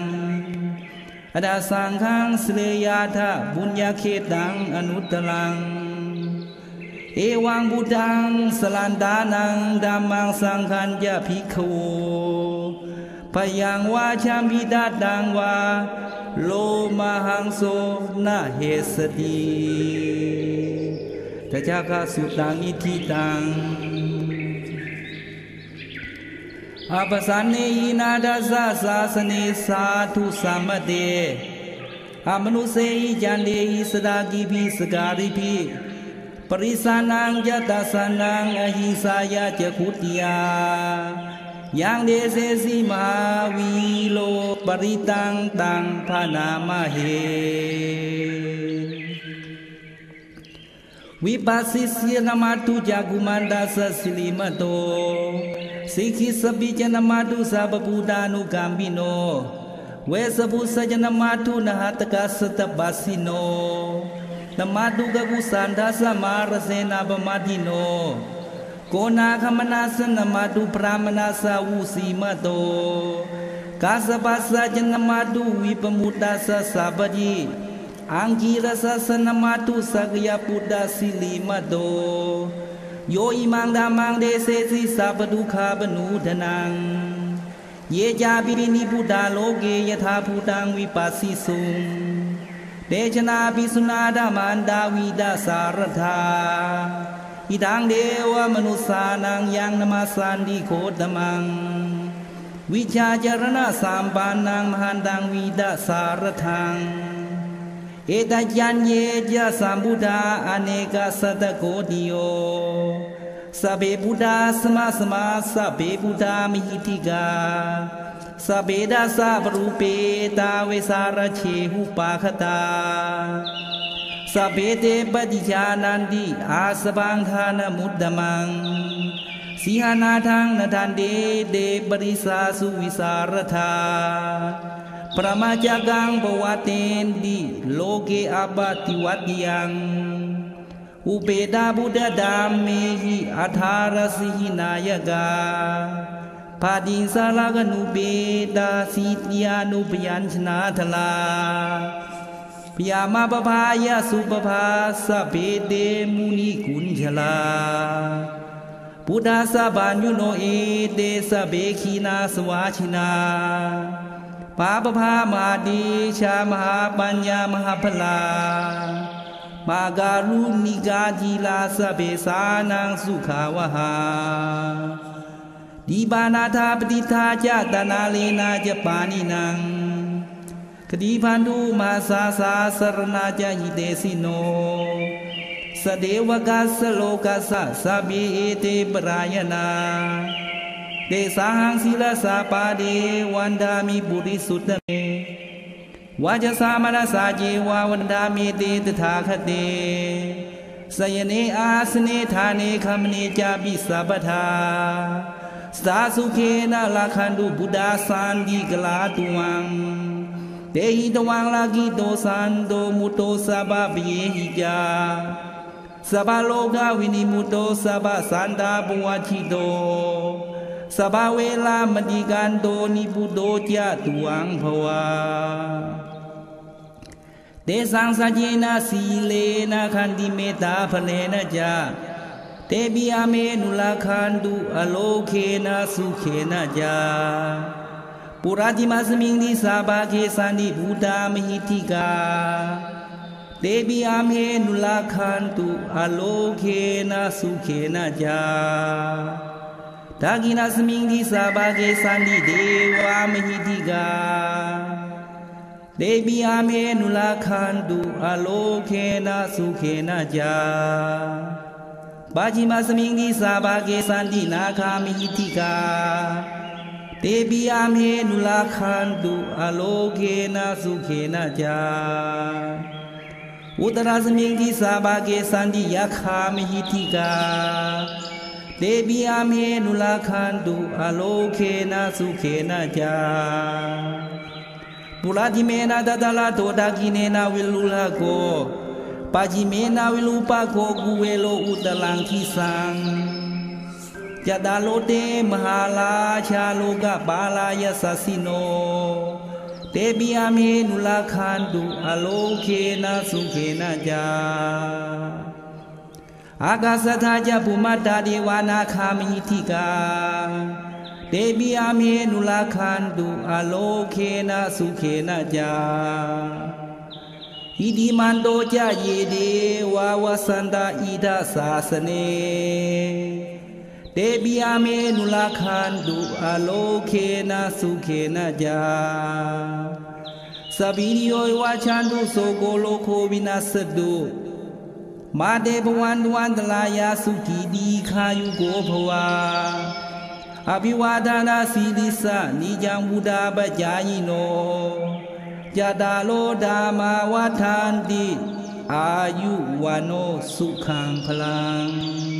Speaker 1: อดาสังฆังสเลยาธาบุญญาเขตังอนุตตรังเอวังบุตังสลันตานังดัมมังสังฆัญญาภิกขโวพยังวาชามิดตังวาโลมหังโสนาเหสติทจักสุตังอิทิตังอาปสันเนยินาดัสสะสาสเนสาธุสัมมเตอมนุเสยิจันเดหิสดากิภิสการิภิปริสานังยัตตสานังอหิสายะจคุติยายังเดเสสิมหาวีโลปริตังตังพานามเหวิปัสสิสีนมาตุจากุมันดาสสิลิมโตสิกิสปิจนมาตุสัพพุตานุกัมปิโนเวสภุสจนมาตุนหัตกัสสตบัสสิโนนมาตุกกุสันทัสมารเสนาปมาติโนโกนาคมนาสนมาตุพรามนาสาวุสีมโตกาสปัสสะจนมาตุวิปมุตตาสสะปจิอังกีรสสนมาตุสักยาปุตตาสิลิมโตโยอิมังดามังเดเสสิสัพดุขาปนุธนังเยจาปิรินิพุทธาโลเกยถาภูตังวิปัสสิสุงเดชนาภิสุนาดามันดาวิดาสารธาอิทังเดวมนุสานังยังนมาสันติโคตมังวิชาจารณะสามปานังมหันตังวิดาสารทังเอตยัญเยจะสัมพุทธาอเนกสัตโกติโยสัพเพพุทธาสมาสมาสัพเพพุทธามิหิติกาสัพเพดัสสะปรูเปตาเวสารเชหุปาคตาสัพเพเตปฏิชานันติอาสบังทานมุตตมังสีหานาทังนทันเดเดปริสาสุวิสารธาปรมาจักังปวัตเตนติโลเกอาปติวัตยังอุเปตาบุตตดามเมหิอัฏฐารสิหินายกาภาดินสารกนุเปตาสิทยานุปยัญชนะทลาพยามาปภายาสุปภาสะเพเตมุนิกุญชลา พุทธาสะบาญุโนเอเตสะเบคีนาสวาชินาปาปภามาดีชามหาปัญญามหาพลามาการุณิกาจีลาสะเบสานังสุขาวหาดีบานาธาปฏิทาจตนาเลนาจะปานินังคดีพันธุมาสาสาสรณาจหิเตสิโนสเดวกัสโลกัสสะเบเอเตปรายนาเตสังศิลสาปาเดวันดามิบุริสุตเนวาจสามนัสสาเจวาวันดามิเตตถาคเตสยเนอาสเนธาเนคัมเนจาปิสัพพทาสาสุเคนะลาคันตุบุดาสันติกลาตุวังเตหิตวังลากิโตสันโตมุตโตสัพพะเปเยหิจาสัพพะโลกาวินิมุตโตสัพพะสันตาปวัชชิโตสัพพะเวลามติกันโตนิพุตโตจาตุวังภวาเตสังสัจเจนะสีเลนะขันติเมตตาภเนนะจาเตปิอาเมนุลาคันตุอโลเคนะสุเขนะจาปุราติมัสมิงดิสาบาเคสันติบูตามหิติกาเตปิอาเมนุลาคันตุอโลเคนะสุเขนะจาทากินัสมิงดิสาบาเคสันติเดวามหิติกาเตปิอาเมนุลาคันตุอโลเคนะสุเขนะจาบาจิมัสมิงดิสาบาเคสันตินาคามิหิติกาเตปิอาเมนุลาคันตุอโลเคนะสุเขนะจาอุตราสมิงดิสาบาเคสันติยาคามิหิติกาเตปิอาเมนุลาคันตุอโลเคนะสุเขนะจาปุราธิเมนะตตะลาโตตะกิเนนะวิลุลาโกปาจิเมนะวิลุปะโกกุเวโลอุตลังคิสังจตาโลเตมหาลาชาโลกะปาลายสัสสิโนเตปิอาเมนุลาคันตุอโลเคนะสุเขนะจาอากาสทาจะภูมัตตาเดวานาคามิธิกาเตปิอาเมนุลาคันตุอโลเคนะสุเขนะจาอิติมันโตจาเยเดวาวสันตาอิทัสสาสเนเตปิอาเมนุลาคันตุอโลเคนะสุเขนะจาสัพพิริโยวาชันตุโสโกโลโควินัสตุมาเดภวันตวันตลายาสุขีดีคายุโกภวาอภิวาทานาสีลิสะนิจังบุดาปัจจายโนจตาโลดามาวาทานติอายุวโนสุขังพลัง